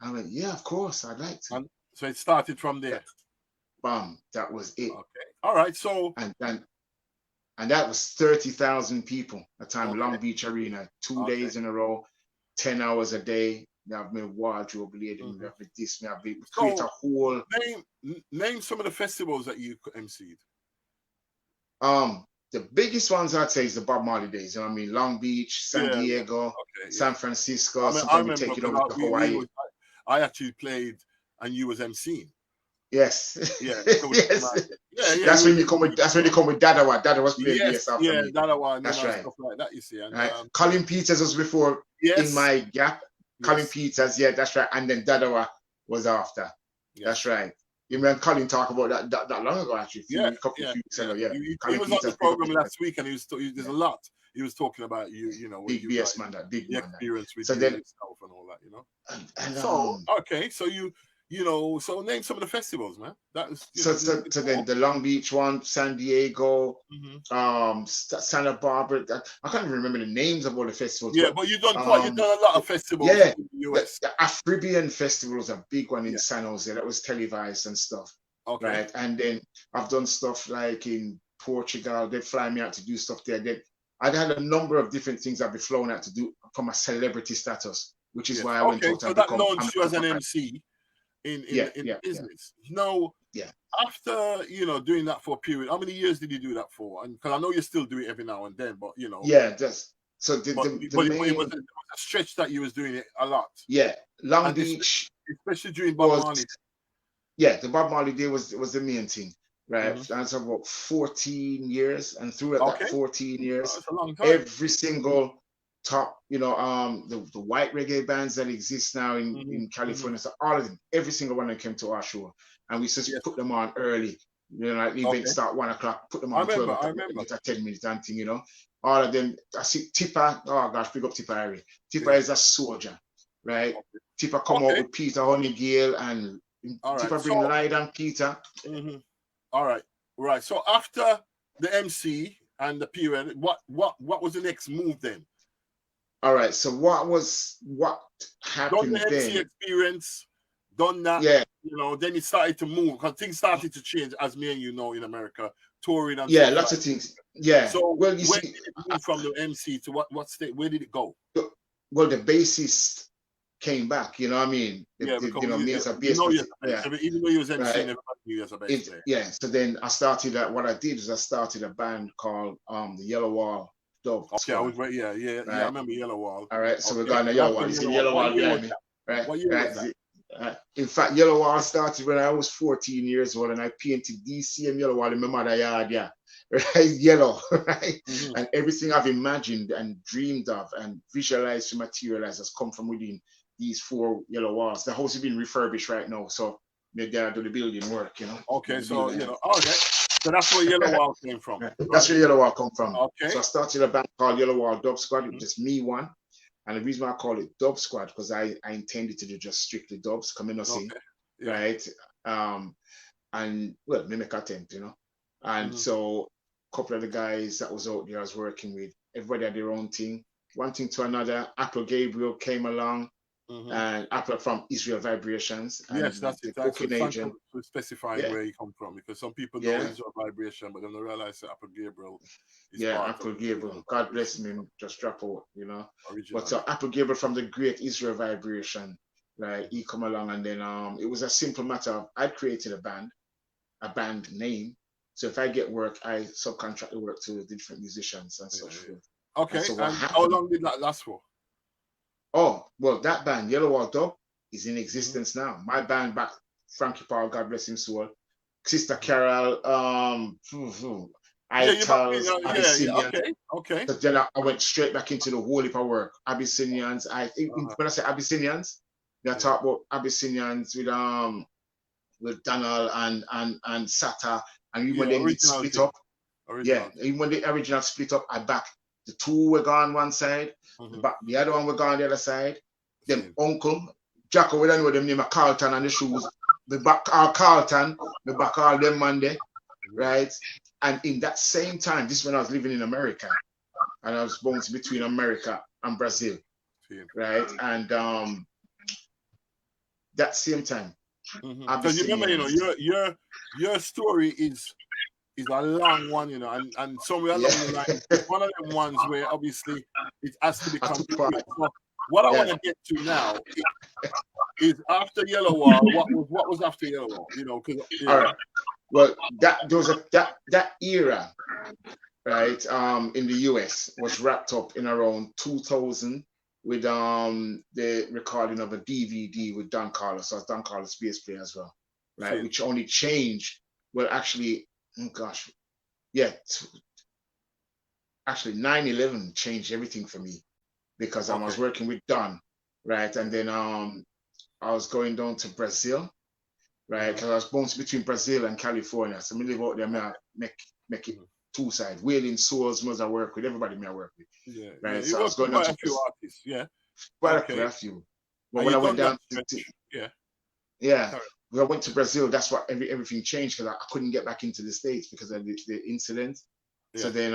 I went, yeah, of course, I'd like to. And so it started from there. Bam, that was it. Okay. All right. So and that was 30,000 people at time, okay. Long Beach Arena, 2 days in a row, 10 hours a day. I've been wardrobe lady, I've been this, I've been create a whole name some of the festivals that you emceed. The biggest ones I'd say is the Bob Marley days. You know what I mean? Long Beach, San Diego, Okay, San Francisco. I Sometimes we remember take it over to Hawaii. I actually played and you was emceeing. Yes. Yeah. Yes. Yeah. That's when you come with Dadawa. Dadawa's playing yes after me. Dadawa. That's right. Stuff like that, you see. And, right. Colin Peters was before in my gap. Colin Peters, yeah, that's right. And then Dadawa was after. Yes. That's right. You remember Colin talk about that long ago, actually. A couple of weeks ago, yeah. He was on the program last week, and there's a lot. He was talking about you know, big BS man, that big man. Experience with so you then, yourself and all that, you know. So okay, so you know, so name some of the festivals, man. That was so then the Long Beach one, San Diego, Santa Barbara. I can't even remember the names of all the festivals. Yeah, but you've done a lot of festivals in the US. The Afribian festival was a big one in San Jose that was televised and stuff. Okay. Right. And then I've done stuff like in Portugal. They fly me out to do stuff there. I'd had a number of different things I'd be flown out to do from a celebrity status, which is why I went out and that launched you as an MC in business. No. Yeah. After doing that for a period, how many years did you do that for? And because I know you still do it every now and then, but yeah, that's so. It was a stretch that you was doing it a lot. Yeah, Long Beach, especially during Bob Marley. Yeah, the Bob Marley day was the main thing, right? That's about 14 years, and throughout that 14 years, that's a long time. Every single top, the white reggae bands that exist now in California, so all of them, every single one of them came to our show, and we just put them on early. Like the event start 1 o'clock, put them on 12 o'clock, get 10 minutes and thing, all of them. I see Tipper. Oh gosh, pick up Tipper Harry. Tipper is a soldier, right? Tipper come out with Peter Honeygale and. Tipper bring Light and Peter. All right. So after the MC and the period, what was the next move then? All right. So what happened then? Done the MC experience, done that. Yeah. Then it started to move because things started to change, as me and in America, touring and lots of things. Yeah. So where did it move from the MC to what state? Where did it go? Well, the bassist came back, you know what I mean? Me as a bass player. Even though you was MC, everybody knew you as a bass player. Yeah, so then I started I started a band called the Yellow Wall Dub. Okay, I remember Yellow Wall. All right, so we're going to Yellow Wall. You see Yellow Wall behind me. Right. What year was that? In fact, Yellow Wall started when I was 14 years old, and I painted DC and Yellow Wall in my mother's yard, right? Yellow, right? And everything I've imagined and dreamed of and visualized to materialize has come from within these 4 yellow walls. The house is being refurbished right now, so they gotta do the building work, Okay, so so that's where Yellow Wall came from. That's where Yellow Wall come from. Okay. So I started a band called Yellow Wall Dub Squad. It was just me one, and the reason why I call it Dub Squad because I intended to do just strictly dubs, come in and sing, right? And well, me make attempt, and so a couple of the guys that was out there I was working with, everybody had their own thing. One thing to another, Apple Gabriel came along. And Apple from Israel Vibrations. Yes, that's it. That's agent. Specifying where you come from, because some people know Israel Vibration, but then they realize that Apple Gabriel is Apple Gabriel. God bless him, just drop out, Original. But so Apple Gabriel from the great Israel Vibration, right? He come along, and then it was a simple matter of I created a band name. So if I get work, I subcontract the work to the different musicians and such forth. Okay, and how long did that last for? Oh, well, that band, Yellow Wall Dub, is in existence now. My band back, Frankie Paul, God bless him soul, Sister Carol, Abyssinians. Okay. So then I went straight back into the whole heap of work. Abyssinians. When I say Abyssinians, they talk about Abyssinians with Donald and Sata, and even when they split up. Even when the original split up, I back. The 2 were gone one side, the other one were gone the other side. Then Uncle Jacko, we don't know them name of Carlton and the shoes. The back all Carlton, the back all them Monday, right? And in that same time, this is when I was living in America, and I was bouncing between America and Brazil, right? And that same time. Because you remember, you know, your story is a long one, you know, and somewhere along the line, it's one of them ones where obviously it has to be continued. So what I want to get to now is after Yellow Wall. What was after Yellow Wall? You know, because all right. Well, that era, right, in the US was wrapped up in around 2000 with the recording of a DVD with Don Carlos. So Don Carlos bass player as well, right? Sure. Which only changed. Well, actually, oh gosh, yeah. Actually, 9/11 changed everything for me because I was working with Don, right? And then I was going down to Brazil, right? Because I was bouncing between Brazil and California. So I live out there, I make it two sides. Wailing Souls, I work with everybody I work with. Yeah. Right. Yeah. So I was going down to a few artists, yeah. Quite a few. But when I went down when I went to Brazil, that's what everything changed because I couldn't get back into the States because of the incident. Yeah. So then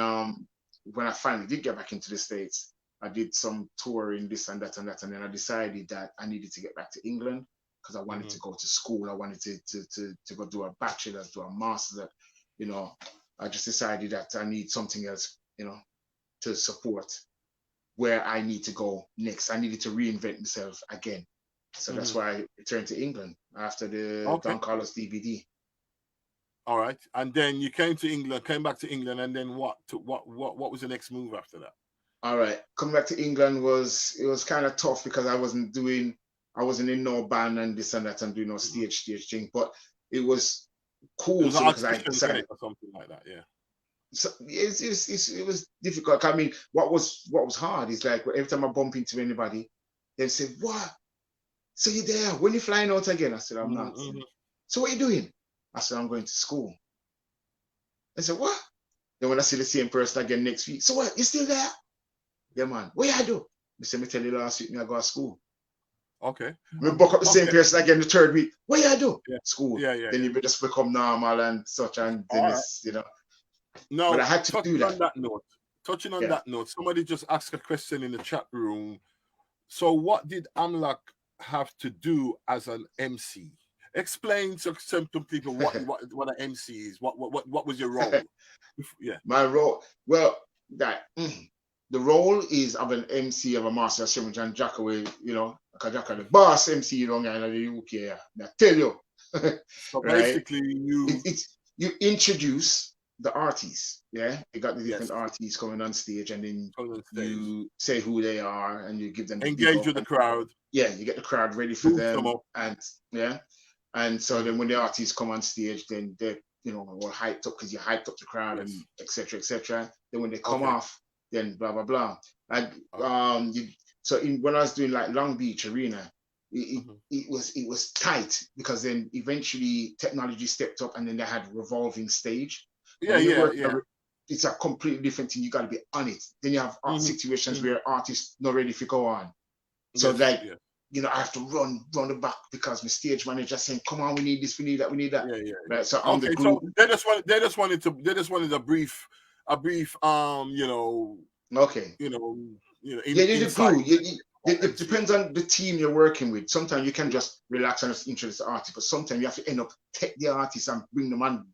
when I finally did get back into the States, I did some touring, this and that and that, and then I decided that I needed to get back to England because I wanted to go to school. I wanted to go do a bachelor's, do a master's. You know, I just decided that I need something else, you know, to support where I need to go next. I needed to reinvent myself again. So that's why I returned to England after the Don Carlos DVD. All right. And then you came back to England, and then what was the next move after that? All right. Coming back to England was kind of tough because I wasn't in no band and this and that and doing no stage thing, but it was cool because I decided or something like that, yeah. So it was difficult. I mean, what was hard is like every time I bump into anybody, they say, "What? So you're there? When you flying out again?" I said, "I'm not." So what are you doing? I said, "I'm going to school." I said, "What?" Then when I see the same person again next week, "So what? You still there?" "Yeah, man. What you do?" I said, "Me tell you last week, I go to school." Okay. We buck up the same person again the third week. "What you do?" Yeah. School. Yeah. Then you just become normal and such, and then it's, you know. No, but I had to do that. Touching on that note, somebody just asked a question in the chat room. So what did Amlak have to do as an MC? Explain to some people what an MC is. What was your role? Yeah. My role, well, the role is of an MC of a master ceremony and Jackaway, you know, Jacka, the boss MC in the UK. I tell you. So right? basically you introduce the artists, yeah. You got the different artists coming on stage, and then you say who they are, and you give them engage with the crowd. Yeah, you get the crowd ready for them, and so then when the artists come on stage, then they're, you know, all hyped up because you hyped up the crowd and etc. etc. Then when they come off, then blah blah blah. And when I was doing like Long Beach Arena, it was tight because then eventually technology stepped up and then they had revolving stage. It's a completely different thing. You got to be on it. Then you have situations where artists not ready to go on. So you know, I have to run the back because my stage manager saying, "Come on, we need this, we need that, we need that." Right. So on the group, so they just wanted a brief, you know. Okay. You know. It depends on the team you're working with. Sometimes you can just relax and just introduce the artist, but sometimes you have to end up take the artist and bring them on,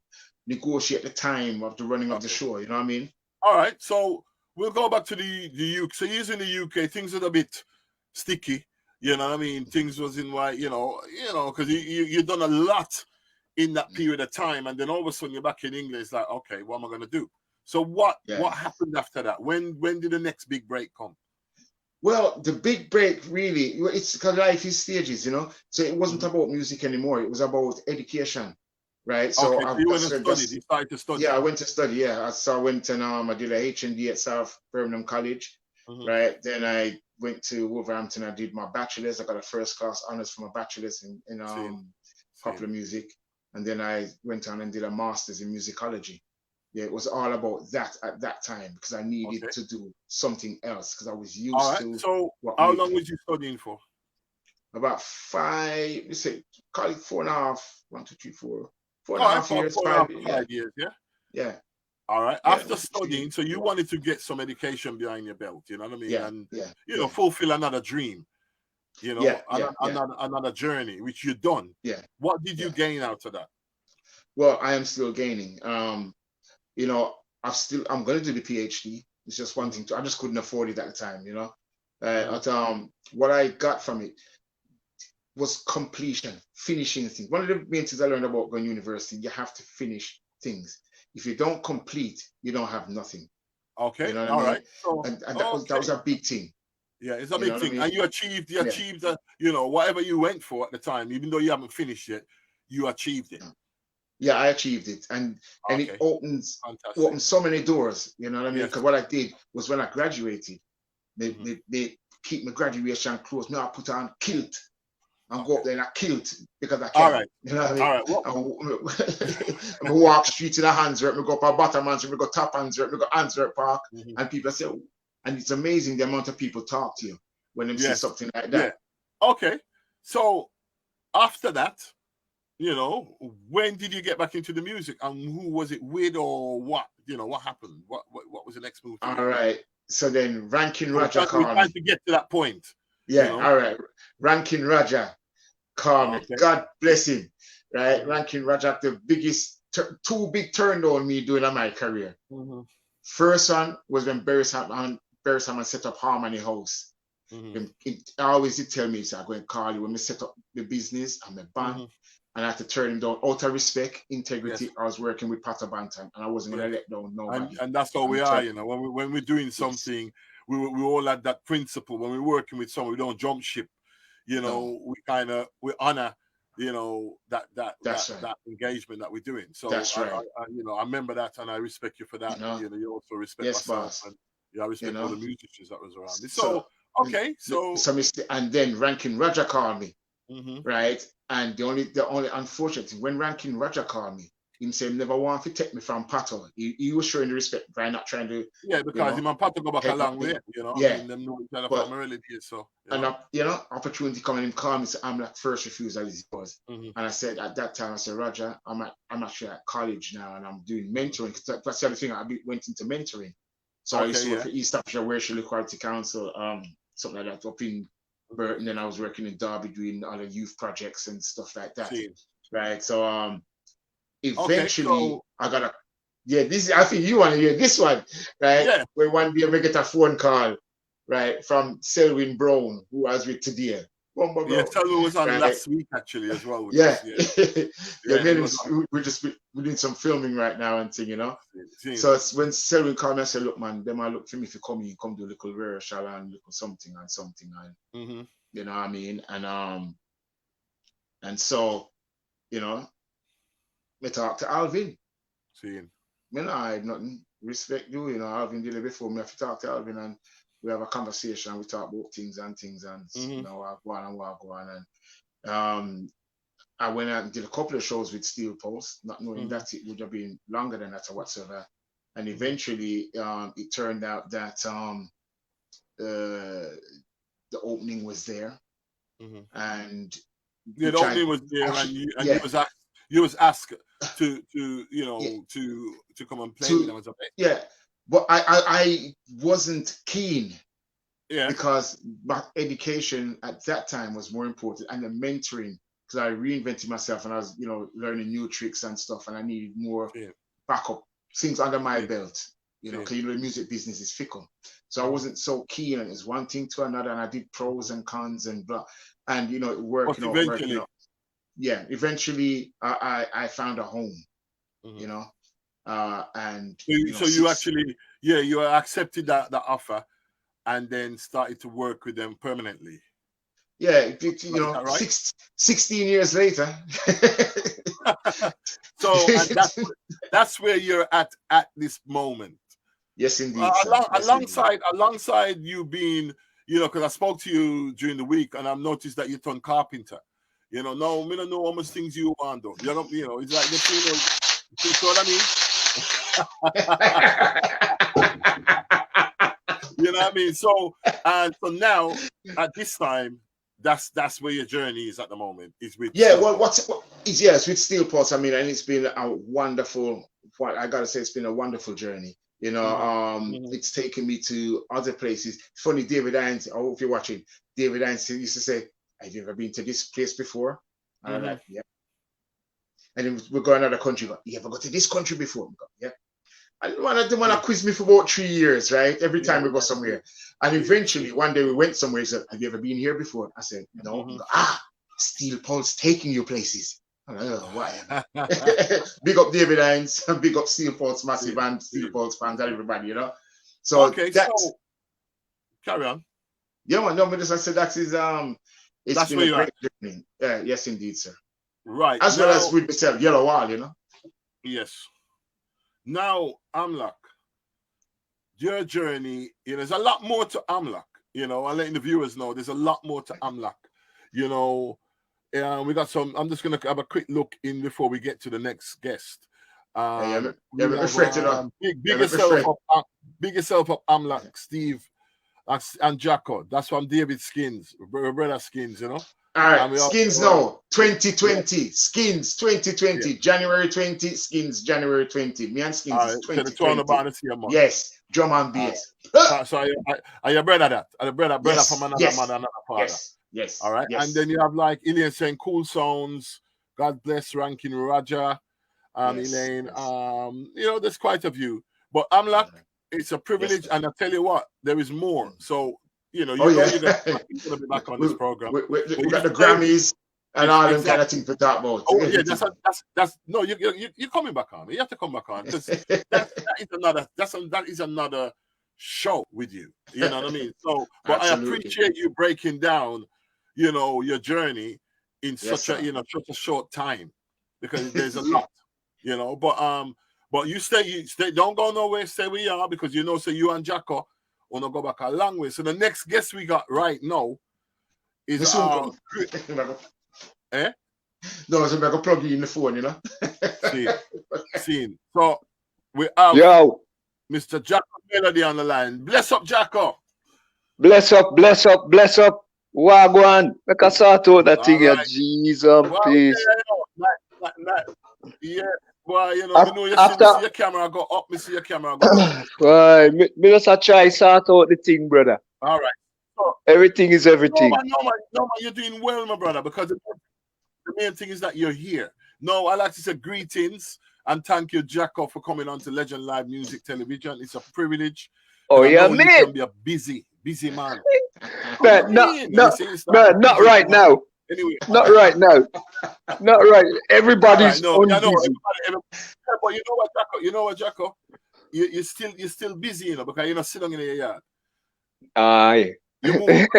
negotiate the time of the running of the show. You know what I mean? All right. So we'll go back to the UK. So he's in the UK. Things are a bit sticky. You know what I mean? Things was in like, you know, because you've done a lot in that period of time, and then all of a sudden you're back in England. It's like, okay, what am I going to do? So what happened after that? When did the next big break come? Well, the big break really, it's because life is stages, you know. So it wasn't about music anymore. It was about education, right? So you went and studied. You started to study. Yeah, I went to study. Yeah, so I went and I did a HND at South Birmingham College, right? Then I went to Wolverhampton. I did my bachelor's. I got a first class honors for my bachelor's in popular music, and then I went on and did a master's in musicology. Yeah, it was all about that at that time because I needed to do something else because I was used to. So how long was you studying for? About 5, let's say, call it 4.5, 1, 2, 3, 4, 4.5 years, 5 years, yeah. Yeah. All right. After studying, so you wanted to get some education behind your belt, you know what I mean? Yeah. And you know, fulfill another dream. You know, Yeah, another journey which you've done. yeah. What did you gain out of that? Well, I am still gaining. You know, I'm going to do the PhD. It's just one thing. I just couldn't afford it at the time. You know, but what I got from it was completion, finishing things. One of the main things I learned about going to university, you have to finish things. If you don't complete, you don't have nothing. Okay, You know what all I mean? right. So, And that was a big thing. Yeah, it's a You big know what I thing, mean? and you achieved you know, whatever you went for at the time, even though you haven't finished yet, you achieved it. Yeah, I achieved it, and it Okay, opens fantastic. so many doors. You know what I mean? Yes. Because what I did was when I graduated, they keep my graduation clothes. Now I put on kilt and go up there and I kilt because I can. All right. You know what I mean? All right. I walk streets in the hands right. I go up a bottom hands right. I go top hands right. I go Answer Park, and people say, oh, and it's amazing the amount of people talk to you when they see something like that. Yeah. Okay. So after that, you know, when did you get back into the music, and who was it with, or what? You know, what happened? What was the next move? All right. So then Rankin We're Raja called trying me. to get to that point. Yeah. You know? All right. Rankin Raja called me. God bless him. Right. Rankin Raja, the biggest, two big turn on me doing in my career. First one was when Barry Simon set up Harmony House. I always did tell me, so I'm going to call you when we set up the business and the band. And I had to turn him down out of respect, integrity. I was working with Pato Banton, and I wasn't going to let down nobody. And that's how we are, you know. When we're doing something, we all had that principle. When we're working with someone, we don't jump ship. You know, we honor, you know, that engagement that we're doing. So that's right. I remember that, and I respect you for that. You know, you also respect myself, boss. And I respect all the musicians that was around me. So okay, so and then Rankin Raja called me. Right, and the only unfortunate thing, when Rankin Raja called me, he said never want to take me from Pato. He was showing the respect by not trying to. Because him and Pato go back a long way. You know, I mean, them know each other from early days. So opportunity coming, him call me. So I'm like first refusal is yours. And I said at that time, I said, Roger, I'm actually at college now, and I'm doing mentoring. That's the other thing. I went into mentoring. So I used to work for East Africa Racial Equality Council, something like that, up in Burton, and I was working in Derby doing other youth projects and stuff like that. Right. So eventually I got this I think you want to hear this one, right? Yeah. Where one day we get a phone call, right, from Selwyn Brown, who was with today. Selwyn was on last week actually as well. We're doing some filming right now and thing, you know. So it's when Selwyn called me, I said, look, man, them I look for me if you come do a little rehearsal and little something and you know what I mean? And so, you know, me talk to Alvin. You know, I had nothing respect you, you know, Alvin did it before me. Have to talk to Alvin and we have a conversation. We talk about things and you know, I go on and I went out and did a couple of shows with Steel Pulse, not knowing that it would have been longer than that or whatsoever. And eventually it turned out that the opening was there. And the opening was there, and you was asked to you know to come and play with them as a bit. Yeah, but I wasn't keen. Yeah, because my education at that time was more important, and the mentoring, because I reinvented myself and I was, you know, learning new tricks and stuff, and I needed more backup things under my belt, you know, because you know the music business is fickle. So I wasn't so keen, and it's one thing to another, and I did pros and cons and blah, and you know, working out. Yeah, eventually I found a home, you know, and so you actually you accepted that offer. And then started to work with them permanently. Yeah, you know, right? 16 years later. So and that's where you're at this moment. Yes, indeed. Alongside you being, you know, because I spoke to you during the week and I've noticed that you turned carpenter. You know, no, me don't know how much things you want though. You know, it's like you know what I mean? You know what I mean? So now at this time, that's where your journey is at the moment. Is with it's with Steel Pulse. I mean, and it's been a wonderful. I gotta say, it's been a wonderful journey. You know, it's taken me to other places. Funny, David Hines, I hope you're watching. David Hines used to say, "Have you ever been to this place before?" And I'm like, "Yeah." And then we go another country. Go, "You ever go to this country before?" Go, "Yeah." And one of them wanna quiz me for about 3 years, right? Every time we go somewhere. And eventually one day we went somewhere, he said, "Have you ever been here before?" I said, "No." Go, Steel Pulse taking you places. I'm like, "Oh, whatever." Big up David Hines, big up Steel Pulse Massive and Steel Pulse fans and everybody, you know. So okay, that's so carry on. yeah, man, no, but as I said, that is it's That's been where a you're great at. journey. Yes, indeed, sir. Right. As now, well as with myself, Yellow Wall, you know. Yes. Now, Amlak, your journey, there's a lot more to Amlak. I'm letting the viewers know there's a lot more to Amlak. We got some. I'm just gonna have a quick look in before we get to the next guest. Yeah, me fret, you know. Big yourself up, Amlak, Steve, and Jacko. That's from David Skins, brother Skins, All right, Skins now, 2020. Skins 2020, January 20, Skins January 20. Me and Skins is 2020. Yes, drum and bass. So are your brother that? Are the brother from another mother, another father? Yes. All right. Yes. And then you have like Elaine saying cool sounds, God bless Rankin Raja, Elaine. There's quite a few. But Amlak, it's a privilege, and I tell you what, there is more. So you're gonna be back on this program. We got the Grammys and all them kind of things to talk about. Oh yeah, that's no, you're coming back on. You have to come back on because that is another show with you. You know what I mean? So, but I appreciate you breaking down, your journey in such a short time, because there's a lot, But you stay, don't go nowhere. Stay where you are, because so you and Jacko wanna go back a long way. So the next guest we got right now is eh? No, so I'm gonna plug you in the phone, See. So we have Mr. Jacko Melody on the line. Bless up, Jacko. Bless up. Wagwan. Make us sort out that thing, right. Jesus, peace. Yeah. Well, you see your camera go up. Me see your camera go down. Right. Me just try sort out the thing, brother. All right. So, everything is everything. No, man, you're doing well, my brother, because the main thing is that you're here. No, I like to say greetings and thank you, Jacko, for coming on to Legend Live Music Television. It's a privilege. Oh, yeah, man. You can be a busy man. Not right now. Anyway, not right now. Not right. Everybody's on busy. But you know what, Jacko? You're still busy, because you're not sitting in your yard. Aye. You move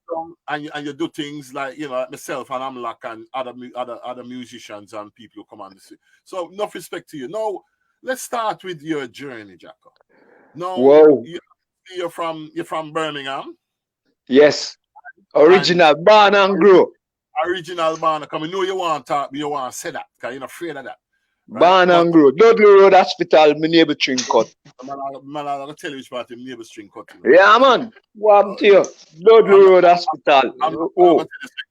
around and you do things like like myself and Amlak and other musicians and people who come on the scene. So enough respect to you. Now let's start with your journey, Jacko. No, you're from Birmingham. Yes. Original born and grow. Original born. Come, I know you want to talk, but you want to say that because you're not afraid of that. Right? Born and grow. Dudley Road Hospital, my neighbor string cut. Man, I'll tell you which part of neighbor string cut. Yeah, man. What to you? Dudley Road Hospital. I'm going to tell you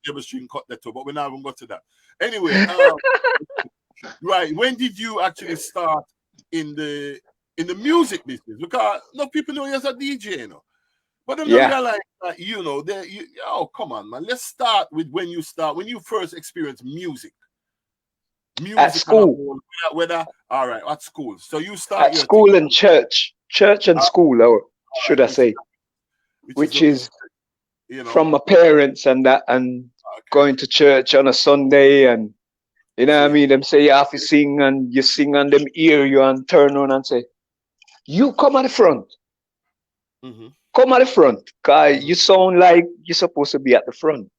neighbor string cut that too, but we're not even going to that. Anyway, right. When did you actually start in the music business? Because people know you as a DJ, But then realize that, oh, come on, man. Let's start with when you first experienced music. At school. All right, at school. So you start at school and church and school, or should I say, which is from my parents and that, and going to church on a Sunday, and what I mean. Them say you have to sing, and you sing, and them hear you and turn on and say, "You come at the front." Mm-hmm. Come at the front, cause you sound like you're supposed to be at the front.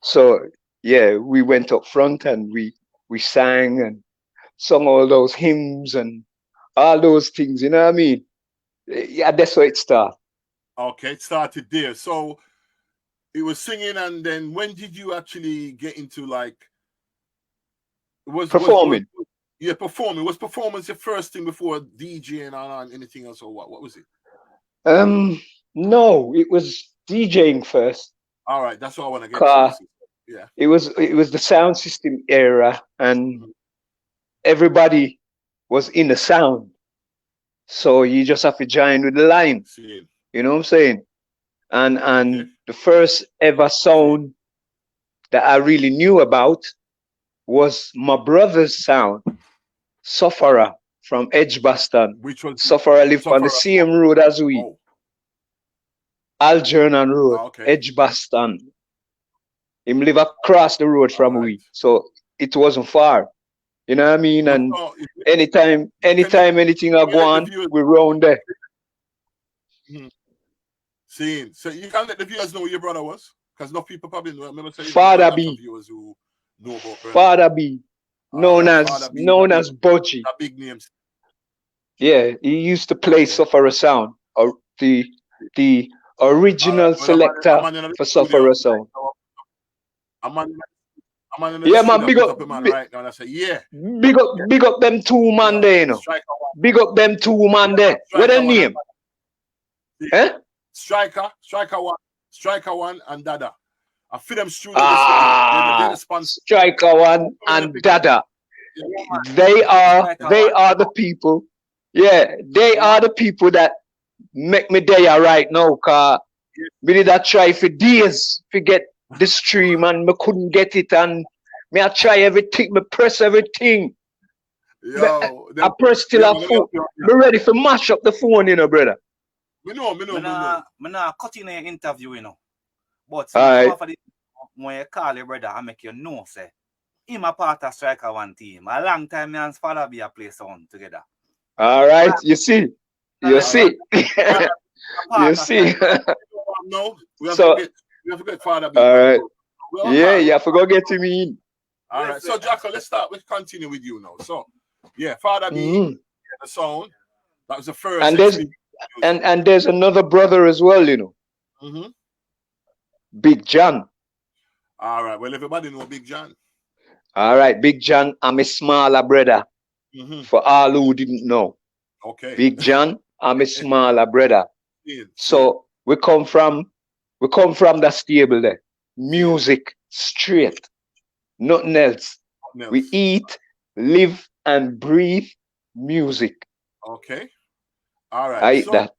So we went up front and we sang and sung all those hymns and all those things. You know what I mean? Yeah, that's where it started. Okay, it started there. So it was singing, and then when did you actually get into performing? Performing. Was performance your first thing before DJing and anything else, or what? What was it? No, it was DJing first. All right, that's what I want to get to. Yeah. It was the sound system era, and everybody was in the sound. So you just have to join with the line. See. You know what I'm saying? And the first ever sound that I really knew about was my brother's sound, Sufferer from Edgbaston. Which was Sufferer lived on the same road as we. Oh. Algernon Road, okay. Edgbaston. Him live across the road from we. So it wasn't far. You know what I mean? And anytime anything I go on, we round there. See, so you can't let the viewers know who your brother was, because no people probably know. Remember saying Father B. Viewers who know about Father B, known as Budgie. Big names. Yeah, he used to play Sufferer sound, or the original selector for Sufferer sound. Yeah, man, big up right now. I say, yeah. Big up them two man there, you know. Big up them two man there. What their name? Eh? Striker one, and Dada. I feel them studio. Striker one and Dada. They are the people. Yeah, they are the people that make me there right now. Cause we did I try for days to get the stream and me couldn't get it, and me I try everything, me press everything. Yo, I press till I phone. Me ready for mash up the phone, you know, brother. Me nah cut in an interview, you know. But when you call your brother, I make you know, say, him a part of Striker One team. A long time me and his father be a play sound together. All right, you see. You see. You see. No, we have to get Father B. All right. Yeah, you have to go get him in. All right. So, Jacko, let's continue with you now. So, yeah, Father B, the sound. That was the first. And there's another brother as well, you know. Big John. All right. Well, everybody know Big John. All right, Big John. I'm a smaller brother. For all who didn't know. Okay. Big John. I'm a smaller brother. So we come from that stable there. Music straight. Nothing else. We eat, live, and breathe music. Okay. All right. I eat that.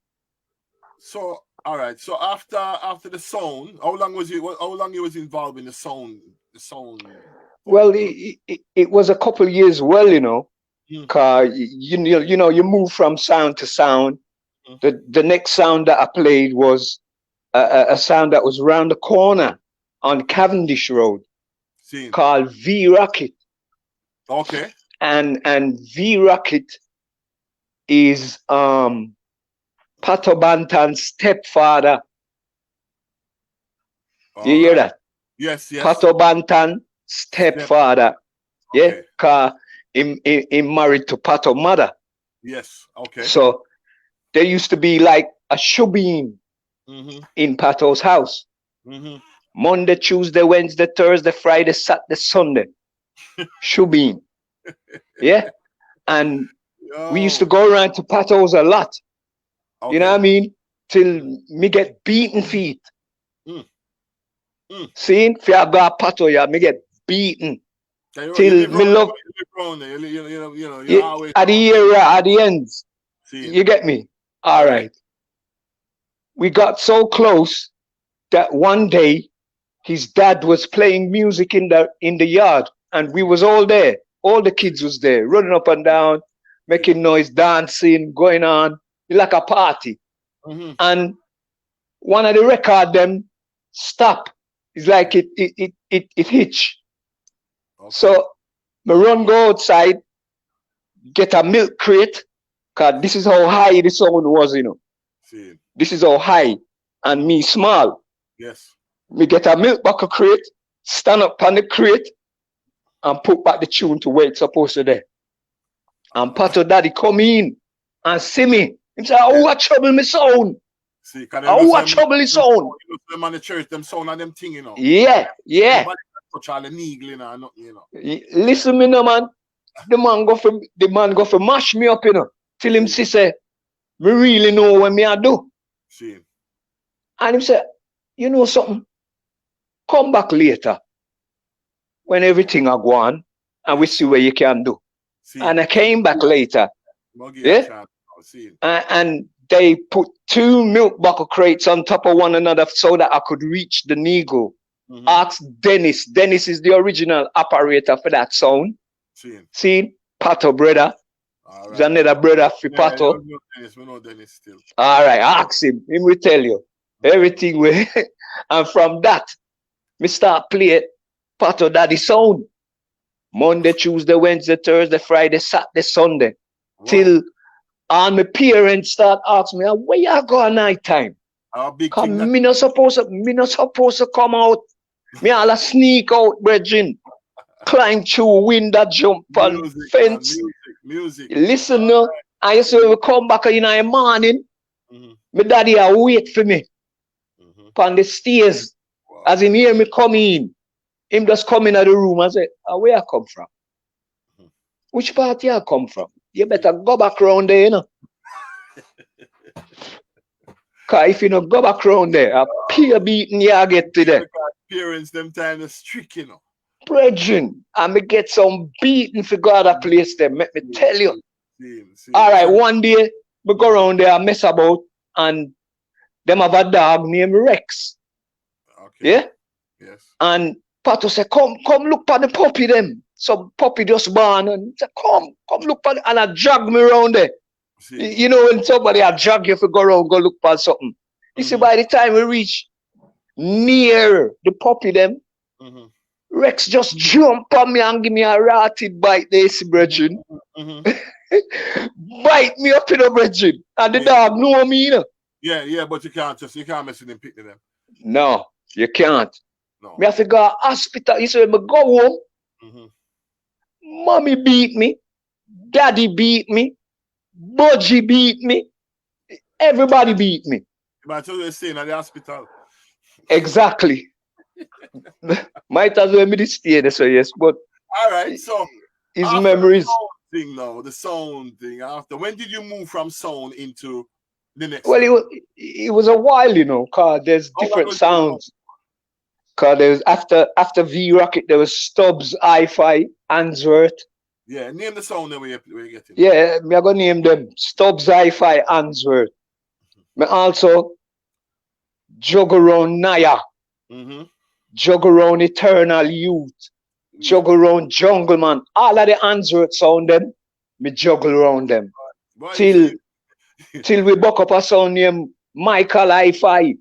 So all right. So after the sound, how long you was involved in the sound? Well, it was a couple years, well, you know. Cause you know you move from sound to sound. The next sound that I played was a sound that was around the corner on Cavendish Road, called V Rocket. Okay. And V Rocket is Pato Bantan's stepfather. You hear that? Yes. Pato Bantan stepfather. Yeah, cause him married to Pato mother. Yes. Okay. So there used to be like a shubin in Pato's house. Monday, Tuesday, Wednesday, Thursday, Friday, Saturday, Sunday. Shubin. Yeah. And we used to go around to Pato's a lot. Okay. You know what I mean? Till me get beaten feet. See, if I go Pato, yeah, me get beaten. Till me love at the area, at the ends. You get me? All right. We got so close that one day his dad was playing music in the yard, and we was all there. All the kids was there, running up and down, making noise, dancing, going on, like a party. And one of the record them stop. It's like it hitch. Okay. So me run go outside, get a milk crate, cause this is how high the sound was, you know. This is how high, and me small. Yes. Me get a milk bucket crate, stand up on the crate, and put back the tune to where it's supposed to be. And Pato Daddy come in and see me. He say, "Oh, what trouble me sound? Oh, what trouble me sound?" Them on the church, them sound and them thing, you know. Yeah. Listen, me no man. The man go for mash me up, you know. Till him say, "Me really know what me I do." And him say, "You know something? Come back later when everything are gone, and we see what you can do." And I came back later. Yeah. And they put 2 milk buckle crates on top of one another so that I could reach the needle. Ask Dennis. Dennis is the original operator for that sound. See, Pato brother. There's another brother for Pato. We know Dennis still. All right, ask him. He will tell you everything. And from that, me start play Pato Daddy sound. Monday, Tuesday, Wednesday, Thursday, Friday, Saturday, Sunday. Till all my parents start asking me, where you go at night time? Cause me not supposed to come out. Me all a sneak out, brethren. Climb through window, jump on fence. Music. Listen, no. I used to come back in the morning. My daddy wait for me on the stairs. As him hear me come in, him just come in the room and say, where I come from? Which part you come from? You better go back round there, you know. Cause if you don't go back round there, a peer beating you get to there. Parents them time is strict, you know. Brethren, I may get some beating for go other place there. Let me tell you. All right, one day we go around there and mess about, and them have a dog named Rex. Okay. Yeah? Yes. And Pato said, come look at the puppy them. Some puppy just born, and said, come look at it. And I drag me around there. You know when somebody I drag you for go around, go look at something. You see, by the time we reach near the puppy them, Rex just jump on me and give me a rotted bite there, see, brethren. Bite me up in the brethren. And the dog know me, you know. Yeah, but you can't mess with them, picking them. No, you can't. No. Me have to go to hospital. You say, me go home. Mommy beat me. Daddy beat me. Budgie beat me. Everybody beat me. But you're staying at the hospital. Exactly. Might as well be stay there, so yes. But all right, so his memories. The sound thing. After when did you move from sound into the next? Well, it was a while, you know, cause there's different sounds. Cause there's after V Rocket, there was Stubbs, Hi-Fi, Answorth. Yeah, name the sound that we're getting. Yeah, me I gonna name them Stubbs, Hi-Fi, Answorth. Me also jug around Naya. Jug around Eternal Youth. Juggle around Jungle Man. All of the Answorth sound them, me juggle around them. Till we buck up a sound named Michael Hi-Fi.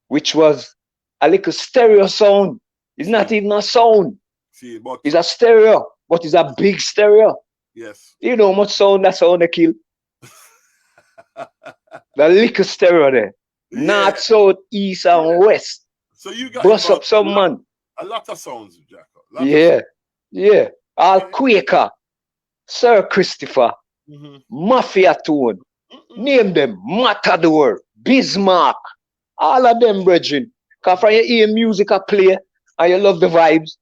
Which was a little stereo sound. It's not even a sound. It's a stereo, but it's a big stereo. Yes. You know how much sound that sound they kill? The little stereo there. Yeah. North, south, east, and west. So you got bust up some man. A lot of sounds, Jack. Yeah. Al Quaker, Sir Christopher, Mafia Tone, name them, Matador, Bismarck, all of them, brethren. Because from you hear music I play and you love the vibes,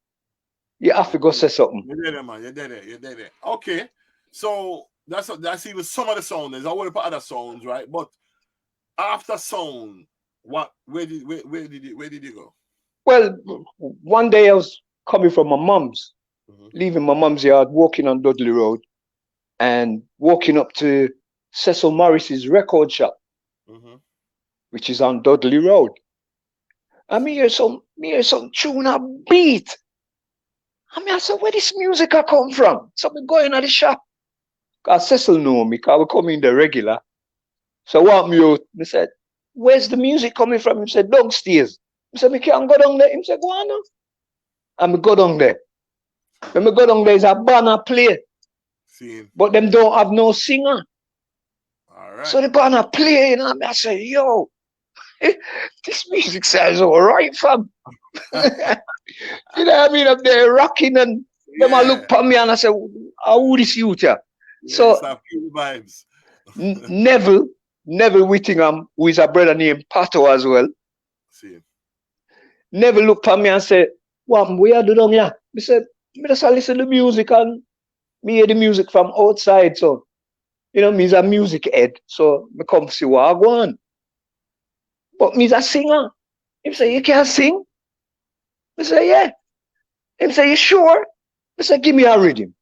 you have to go say something. You're there, man. You're there. Okay. So that's even some of the sounds. I want to put other sounds, right? But after sound, where did you go? Well, one day I was coming from my mom's, leaving my mom's yard, walking on Dudley Road, and walking up to Cecil Morris's record shop, which is on Dudley Road. And me hear some tune a beat. I said, where this music I come from? So me going at the shop. Because Cecil know me, because I come in there regular. So what me out? I said, where's the music coming from? He said, downstairs. I said, me can't go down there. He said, go on now. And me go down there. When me go down there, is a banner play. But them don't have no singer. All right. So the banner play, and I said, yo, this music sounds all right, fam. You know what I mean? I'm there rocking, and them I look at me and I say, who this youth here? So vibes. Neville Whittingham, who is a brother named Pato as well. Neville looked at me and said, what we are doing here? I said, me just listen to music and me hear the music from outside. So, you know, me's a music head. So me come see what I go on. But me's a singer. He say, you can't sing? I say, yeah. He say, you sure? I say, give me a rhythm.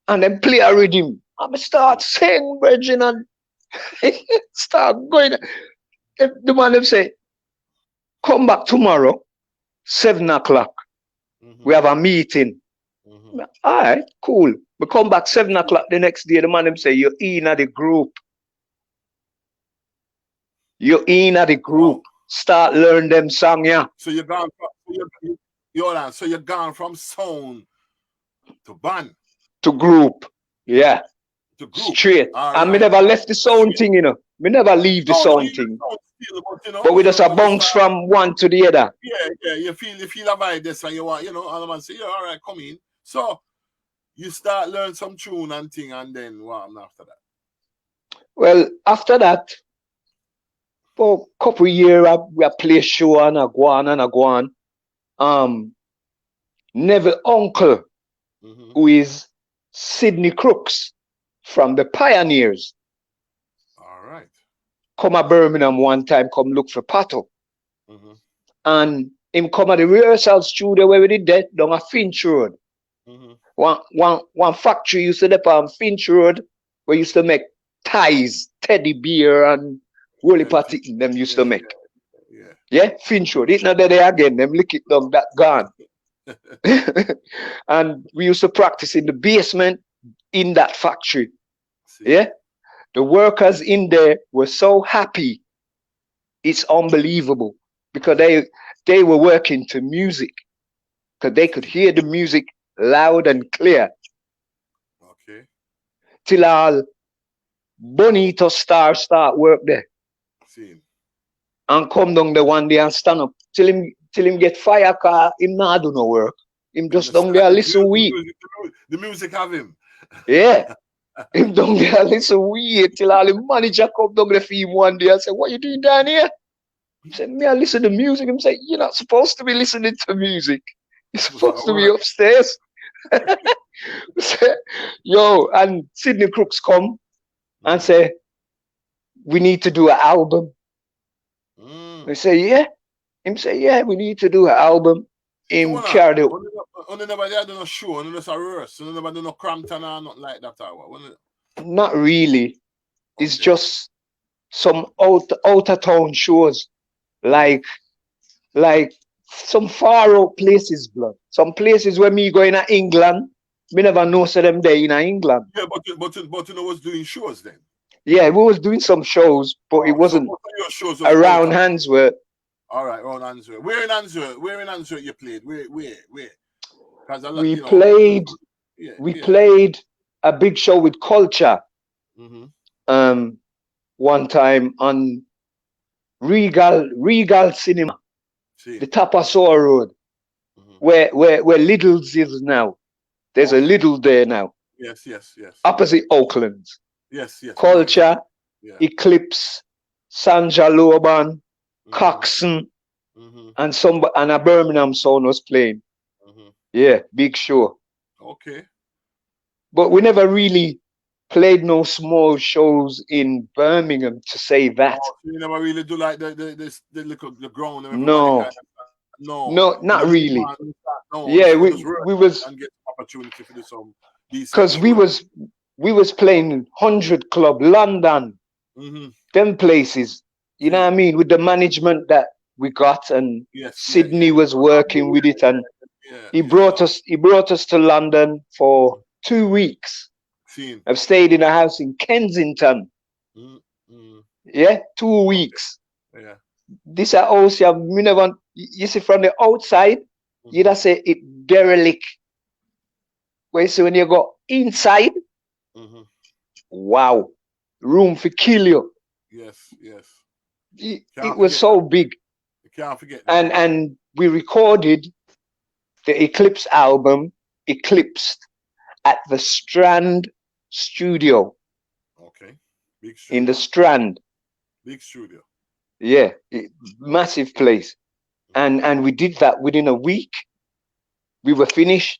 And then play a rhythm. I'm start saying, Virgin, and start going. The man them say, come back tomorrow, 7 o'clock. We have a meeting. All right, cool. We come back 7 o'clock the next day. The man them say, you're in at the group. You're in at the group. Wow. Start learn them song, yeah. So you're gone from, so you're gone from sound to band. To group. Yeah. To group. Straight. And me never left the sound thing, you know. Me never leave the sound thing. But we just a bounce from one to the other. Yeah. You feel about this and you want, you know, and the man say, yeah, all right, come in. So you start learn some tune and thing, and then what happened after that? Well, after that, for a couple of years, we play show and I go on. Neville uncle, who is Sydney Crooks from the Pioneers. All right. Come to Birmingham one time, come look for Pato. And him come at the rehearsal studio where we did that down a Finch Road. One factory used to be on Finch Road where used to make ties, teddy bear and Woolly Patty them used to make. Yeah, Finch Road. It's not there again. Them lick it down, that gone. And we used to practice in the basement in that factory. Yeah. The workers in there were so happy. It's unbelievable because they were working to music because they could hear the music loud and clear. Okay. Till all Bonito start work there. See. And come down the one day and stand up till him get fire car. Him not do no work. Him just down there listen weak. The music have him. Yeah. Him down there listen weak till all the manager come down the film one day and say, what you doing down here? He said, me I listen to music. Him say, you're not supposed to be listening to music. You're supposed to be upstairs. Yo, and Sydney Crooks come and say, we need to do an album. I say, yeah. Him say, yeah, we need to do an album. Him carried it. Never did no show, no just a rehearse, no never do no Crampton or nothing like that. Not really. It's just some outer town shows, like some far out places, blood. Some places where me going to England, me never know so them there in England. Yeah, but you know was doing shows then. Yeah, we was doing some shows, but it wasn't around Handsworth. All right, around Handsworth. Where in Handsworth you played? Where? We played a big show with Culture. One time on Regal Cinema, the Tapasaur Road, where Lidl's is now. There's a Lidl there now. Yes. Opposite Oakland's. Yes. Culture, Eclipse, Sanja Loban, Coxon, and a Birmingham sound was playing. Yeah, big show. Okay. But we never really played no small shows in Birmingham to say that. Oh, so you never really do like the ground. No, not really. No, yeah, we was and get opportunity for some because we was playing 100 Club London, them places. You know what I mean? With the management that we got, and Sydney was working with it, and he brought us to London for 2 weeks. I've stayed in a house in Kensington. Yeah, 2 weeks. Yeah. This house, you see from the outside, you just say it derelict. Where you see when you go inside, wow, room for kill you. Yes. It was so big. You can't forget that. And we recorded the Eclipse album, Eclipsed, at the Strand Studio. Okay. Big studio. In the Strand. Big studio. Yeah, massive place. And we did that within a week. We were finished.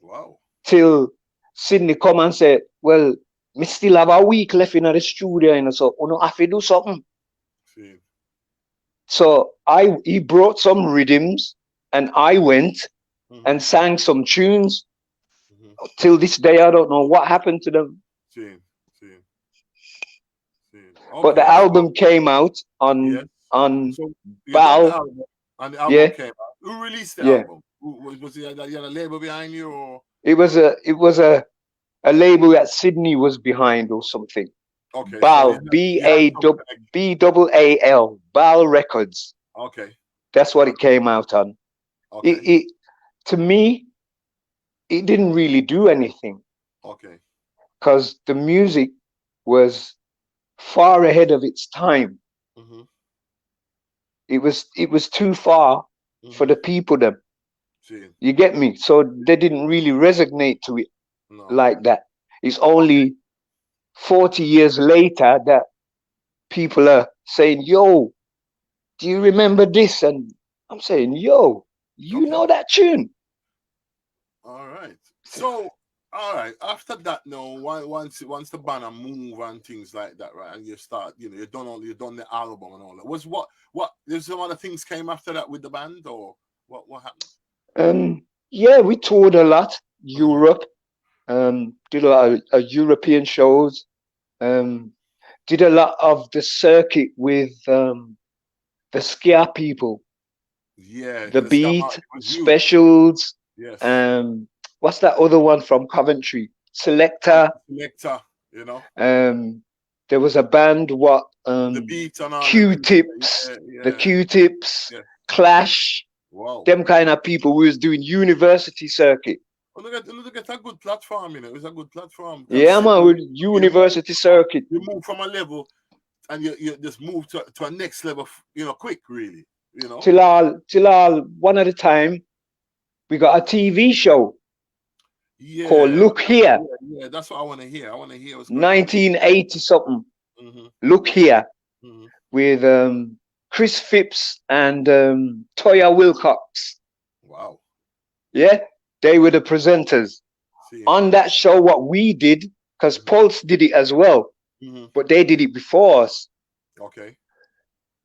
Wow. Till Sydney come and said, well, me still have a week left in the studio, and so I have to do something. See. So he brought some rhythms, and I went and sang some tunes. Till this day, I don't know what happened to them. Seeing. Okay, But the album came out on So you done the BAL. album, and the album came out. Who released the Yeah. album? Was it you had a label behind you, or It was a label that Sydney was behind or something. okay? BAL, So BAL, BAL Records. Okay. That's what it came out on. Okay. It to me, it didn't really do anything. Okay. Because the music was far ahead of its time. Mm-hmm. It was too far for the people them. Seeing. You get me? So they didn't really resonate to it like that. It's only 40 years later that people are saying, yo, do you remember this? And I'm saying, yo, you know that tune? All right. So, all right. After that, no, once the banner move and things like that, right? And you start, you done the album and all that. There's some other things came after that with the band, or what happened? Yeah, we toured a lot, Europe. Did a lot of European shows. Did a lot of the circuit with the Ska people. Yeah, the Beat, Specials. Yes. What's that other one from Coventry? Selector. There was a band, the Beat and all Q-Tips, the Q-Tips, Clash. Wow. Them kind of people who was doing university circuit. Well, look at a good platform, It was a good platform. Yeah, man, with university circuit. You move from a level and you just move to a next level, quick, really. Till all one at a time, we got a TV show called Look Here. Yeah, that's what I want to hear. I want to hear what's going 1980 something. Mm-hmm. Look Here. Mm-hmm. With Chris Phipps and Toya Wilcox. Wow. Yeah, they were the presenters. On that show, what we did, because Pulse did it as well, but they did it before us. Okay.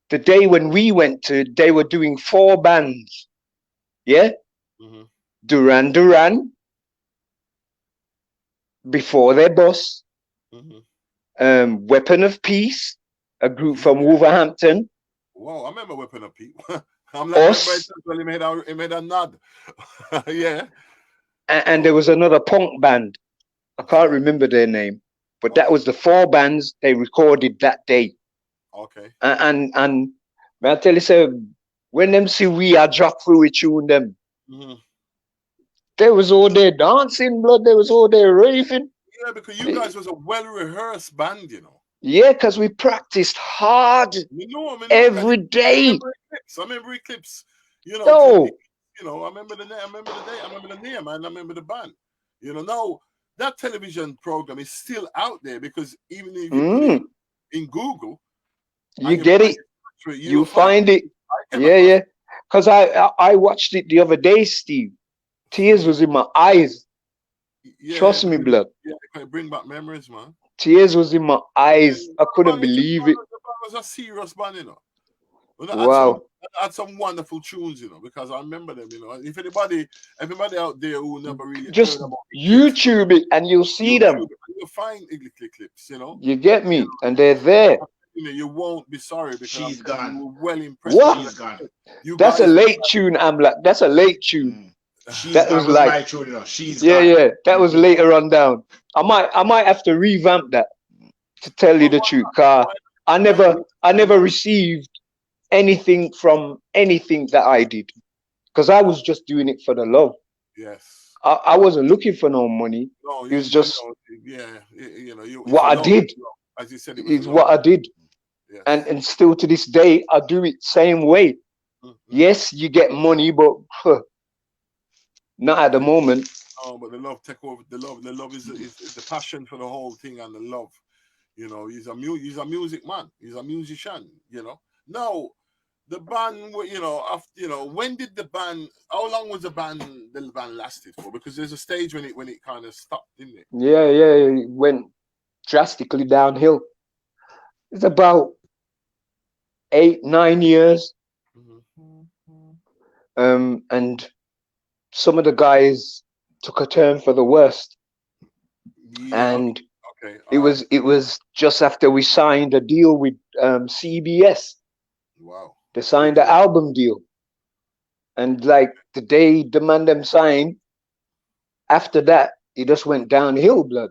The day when we went to, they were doing 4 bands. Yeah? Duran Duran, Before Their Bus, Weapon of Peace, a group from Wolverhampton. Wow, I remember Weapon of Peace. I'm like, Us. Well, he made a nod. Yeah. And there was another punk band. I can't remember their name, but that was the 4 bands they recorded that day. Okay. And may I tell you, sir, when them see we are drop through we tune them, they was all there dancing, blood. They was all there raving. Yeah, because you guys was a well-rehearsed band, Yeah, because we practiced hard every day. I remember clips. I remember the name. I remember the name, and I remember the band. Now that television program is still out there because even if you put it in Google, you get it. You find it. Yeah. Because I watched it the other day, Steve. Tears was in my eyes. Yeah, trust me, blood. Yeah, it can bring back memories, man. Tears was in my eyes. I couldn't believe it. It was a serious band, Wow. I had some wonderful tunes, because I remember them, If everybody out there who never really just YouTube it and you'll see them. You'll find clips, You get me? And they're there. You won't be sorry because she's gone. You were well impressed. What? She's gone. That's a late tune, Amlak. That's a late tune. That was like my tune, She's gone. Yeah. That was later on down. I might have to revamp that to tell you the truth. I never received anything from anything that I did because I was just doing it for the love. Yes. I wasn't looking for no money. No, it was just what I did. As you said, it's what I did. Yes. And still to this day, I do it same way. Yes, you get money, but not at the moment. Oh, but the love take over. The love is the passion for the whole thing, and the love. He's a music man. He's a musician. Now, the band, when did the band? How long was the band lasted for? Because there's a stage when it kind of stopped, didn't it? Yeah, it went drastically downhill. It's about 8-9 years. And some of the guys took a turn for the worst. Yeah, and Okay. It was just after we signed a deal with CBS. Wow. They signed the album deal. And like the day the man them signed, after that, it just went downhill, blood.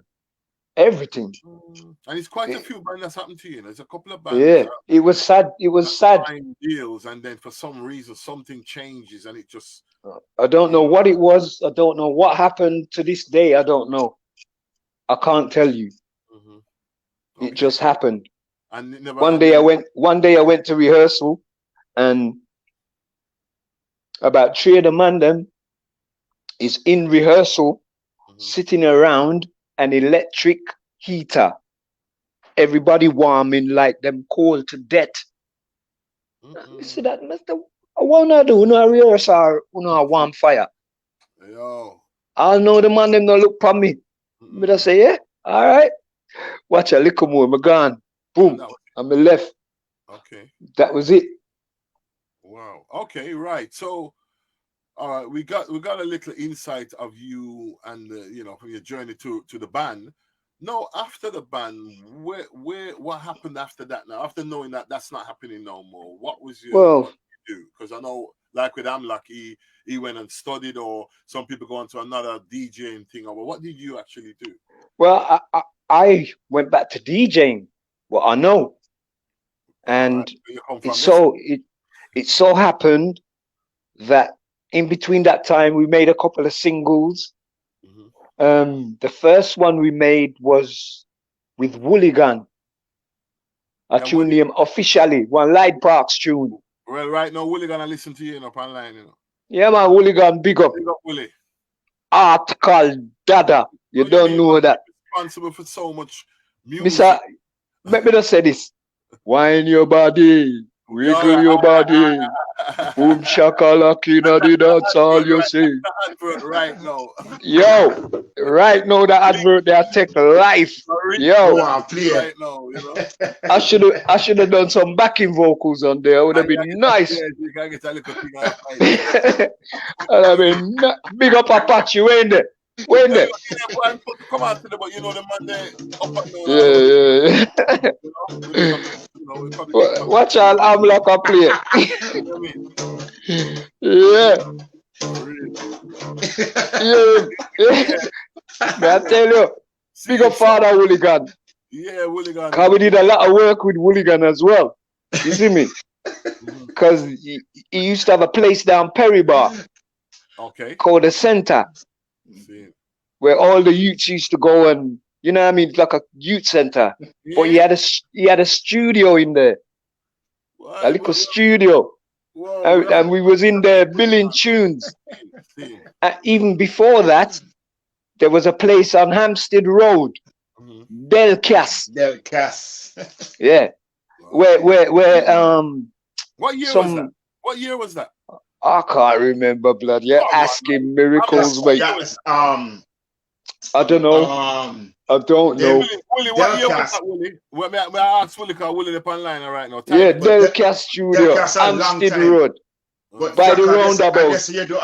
Everything. And it's quite a few bands that's happened to you. There's a couple of bands. Yeah, it was sad. It was sad. Deals, and then for some reason something changes, and it just. I don't know what it was. I don't know what happened to this day. I don't know. I can't tell you. Okay. It just happened. And it never One day I went to rehearsal, and about 3 of the man them is in rehearsal, sitting around an electric heater. Everybody warming like them cold to death. You see that, Mister? I wanna do no rehearsal, no warm fire. Yo. I know the man them don't look for me. But I say, yeah, all right. Watch a little more, I'm gone. Boom, I'm left. Okay. That was it. Wow. Okay, right. So we got a little insight of you and from your journey to the band. No, after the band, what happened after that? Now, after knowing that that's not happening no more, what was your do? Because I know, like with Amlak, he went and studied, or some people go on to another DJing thing. Or what did you actually do? Well, I went back to DJing. What I know, and it so happened that in between that time we made a couple of singles. The first one we made was with Wooligan. A tune named Officially, one Light Parks tune. Well, right now, Wooligan, I listen to you online, Yeah, man, Wooligan, big up. Big up, Willie. Art called Dada. You don't know that. Responsible for so much music. Mister, let me just say this. Wine your body, wiggle your body. Boom shakalaki na di, that's all you see. Right now. Yo, right now the advert they take life. Yo, right now, I should have done some backing vocals on there. It would have been nice. Yeah, you can get a little thing I mean, big up Apache, when there? When there? Come out to the, but the man there up and Watch all Amlak play. Yeah. I tell you, big up Father Wooligan. Yeah, Wooligan. Because we did a lot of work with Wooligan as well. You see me? Because he used to have a place down Perry Bar. Okay. Called the Center. Where all the youths used to go, and you know what I mean, like a youth center. Yeah. But he had a studio in there. A little studio. And we was in there billing tunes. Even before that, there was a place on Hampstead Road, Delcas. Yeah. Where what year was that? What year was that? I can't remember, blood. You're asking miracles, mate. I don't know. I don't know. Willie, what year was that, Willie? May I ask Willie, because Willie is online right now. Yeah, Delcas Studio, Hampstead Road. By the roundabout. I guess you do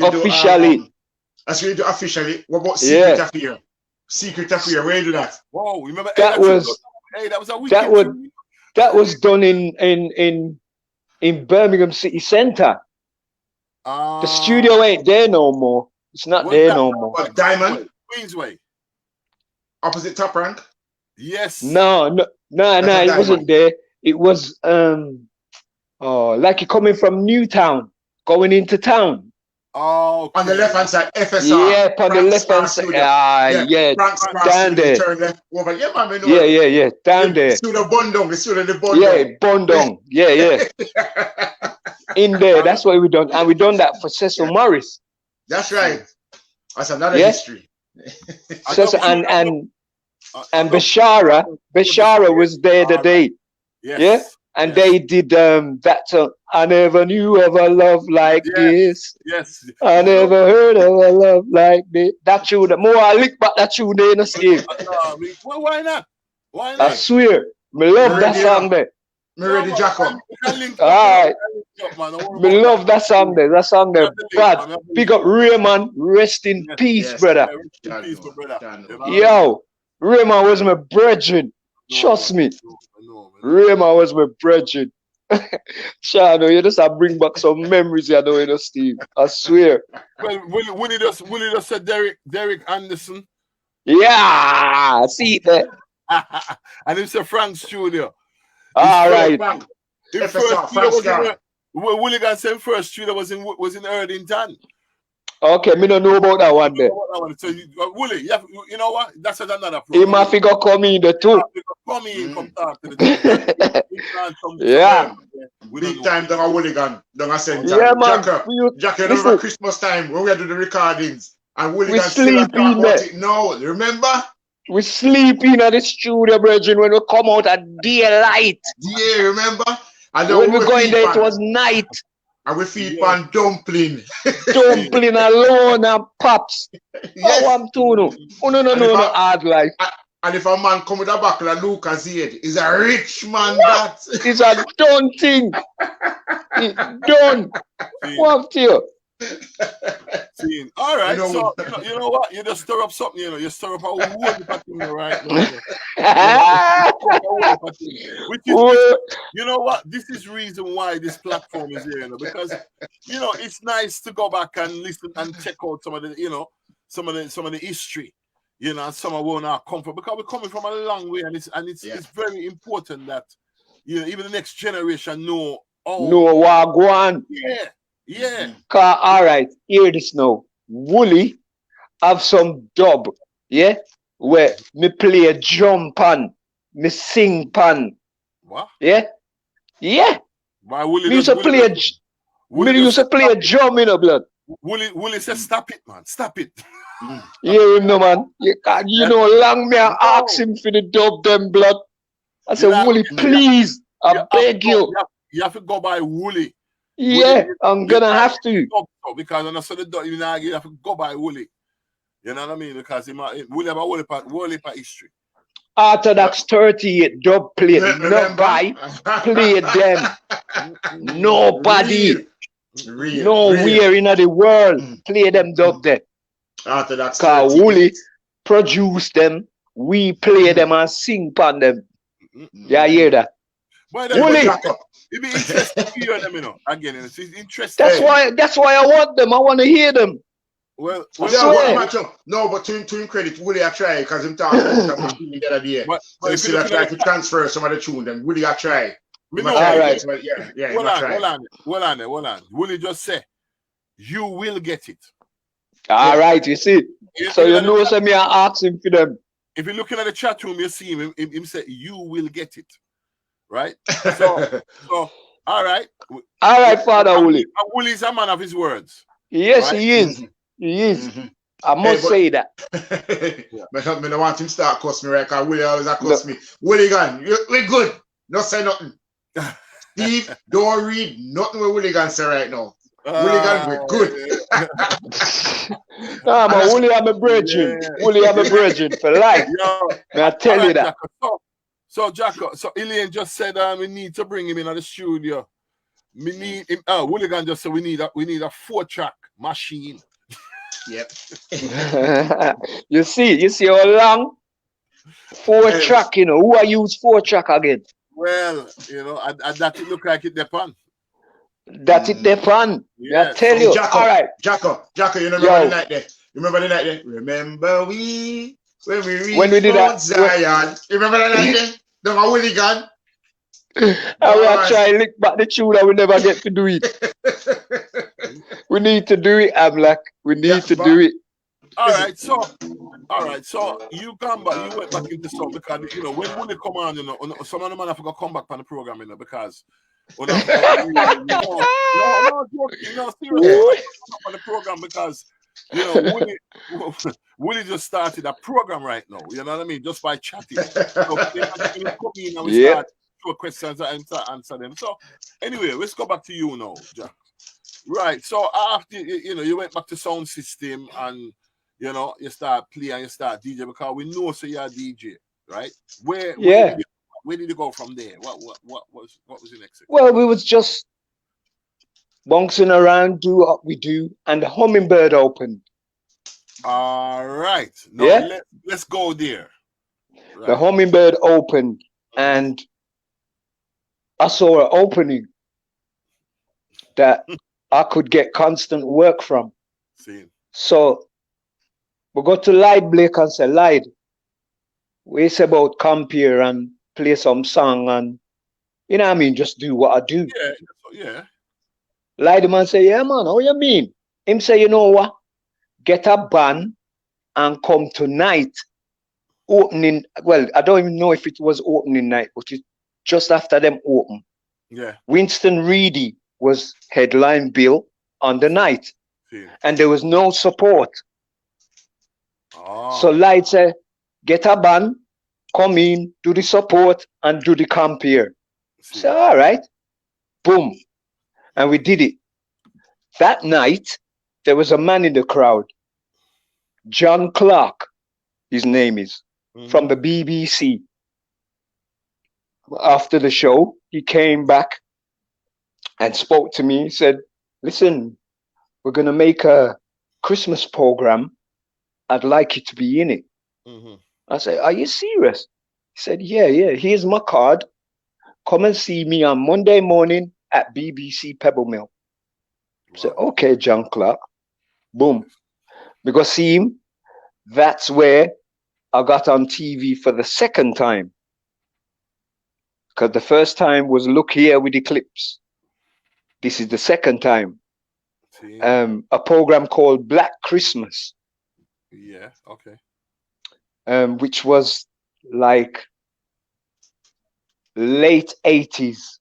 officially. So you do officially. What about Secret Affair? Secret Affair, where you do that? Whoa, remember that was a weekend. That was done in Birmingham City Centre. The studio ain't there no more. It's not there no more. What, Diamond? Queensway. Opposite Top Rank? Yes. No, it wasn't there. It was like you're coming from Newtown, going into town. Oh, okay. On the left hand side, FSR. Yeah, on the left hand side. Yeah, down there. Turn left over. Yeah, man, yeah, down there. It's the Bondong. Yeah, Bondong. Yeah. In there, that's what we done, and we done that for Cecil Morris. That's right. That's another history. Cecil and Bashara was there the day. Yes. Yeah. And they did that song. I never knew of a love like this. Yes. I never heard of a love like this. That tune, more I lick back that tune there in the scheme. Why not? Why not? I swear, me love that song there. Me ready, Jacob. Alright. Me love that song there. That song there. Bad. Big up Raymond. Rest in peace, brother. Rest in peace, brother. Yo. Raymond was my brethren. Trust me. Raymond was my brethren. Shano, you just bring back some memories, you know, Steve. I swear. Well, will you just say Derek Anderson? Yeah, see it there. And it's a Frank studio. All right. Willie got same first studio was in Erdington. Okay, me don't know about that one there. So Willie, you know what? That's another program. He might figure come in the too. Come talk to the yeah. Big time down a Willigan, down a center. Yeah, man. Jacko, remember Christmas time when we do the recordings and Willigan still talk about it now. Remember? We sleep in at the studio, brethren, when we come out at daylight. Yeah, remember? And when we go in there, it was night. And we feed on dumpling. Dumpling alone and pops. Yes. Oh, I'm too no. Oh, no, hard life. And if a man come with a buckle of Lucas head, he's a rich man. That it's a done thing. It's done. What to you? All right, so you know what? You just stir up something, you know. You stir up a whole thing right now. Which is, you know what? This is reason why this platform is here, you know, because you know it's nice to go back and listen and check out some of the, you know, some of the history, you know, and some of what our comfort, because we're coming from a long way, and it's very important that you know even the next generation know. Know what go on. Yeah. All right, hear this now. Wooly have some dub, yeah, where me play a drum pan, me sing pan. What? Yeah. Why Wooly? Me used to play a drum in the blood. Wooly said, "Stop it, man! Stop it." Yeah, no man. You know, long me I ask him for the dub them blood. I said, Wooly, please, I beg you. You have to go by Wooly. Yeah, I'm gonna have to. Because when I saw the dog, you have to go by Wooly. You know what I mean? Because Wooly have a Wooly history. Orthodox 38 dub plate. Nobody play them. Nobody. Nowhere in the world play them dub there. Orthodox. Because Wooly produce them, we play them and sing upon them. Yeah, you hear that? Wooly. It'd be interesting to hear them, you know. Again, it's interesting. That's why I want them. I want to hear them. Well, no, but to him credit, Willie I try because him talking about the other day. So still I try to transfer some of the tune. Then Willie I try. All right. Hold on. Willie just say, you will get it. All right, you see. So you know, so me I ask him for them. If you're looking at the chat room, you see him say, you will get it. Right? So all right. All right, Father Wooly. Wooly is a man of his words. Yes, right? He is. He is. I must say that. But I don't want him to start cuss me, right? Because Willie always cuss me. Willie gone, we're good. Don't say nothing. Steve, don't read nothing what Willie gonna say right now. Willie gone, we're good. Nah, man, Willie I'm a virgin. Willie I'm a virgin for life. I tell you that. So Jacko, so Elaine just said we need to bring him in at the studio. We need him. Willigan just said we need a 4-track machine. Yep. you see how long 4-track, you know. Who I use 4-track again? Well, you know, that it look like it depend. That it depend. Yeah. I tell you. Jacko, all right. Jacko, you remember the night there? Remember the night there? Remember when we did that Zion. You remember that night there? The Willie gone. I will try to lick back the tune and we never get to do it. We need to do it, I'm like, we need to do it. All right, so you come back, you went back into stuff because you know when Willie come on, you know, some of the man have to come back on the program, you know, because seriously, on the program because you know Willie just started a program right now, you know what I mean, just by chatting. So come in and we start throw questions and answer them. So anyway, let's go back to you now, Jack. Right. So after you went back to sound system and you know you start playing, you start DJ because we know so you're a DJ, right? Where did you go from there? What was the next thing? Well, we was just bouncing around, do what we do, and the Hummingbird opened. All right. Now let's go there. Right. The Hummingbird opened, and I saw an opening that I could get constant work from. So we go to Lyde Blake and say, Lyde, we say about come here and play some song and, you know what I mean, just do what I do. Yeah. Lyde man say, yeah man, how you mean? Him say, you know what? Get a band and come tonight. Opening, well, I don't even know if it was opening night, but it's just after them open. Yeah. Winston Reedy was headline bill on the night. And there was no support. So Lyde said, get a band, come in, do the support, and do the camp here. So, all right. Boom. And we did it. That night, there was a man in the crowd. John Clark, his name is, from the BBC. After the show, he came back and spoke to me. He said, listen, we're going to make a Christmas program. I'd like you to be in it. I said, are you serious? He said, yeah. Here's my card. Come and see me on Monday morning at BBC Pebble Mill. I said, okay, John Clark. Boom. Because see him, that's where I got on TV for the second time. Because the first time was Look Here with Eclipse. This is the second time. A program called Black Christmas. Yeah, okay. Which was like late 80s.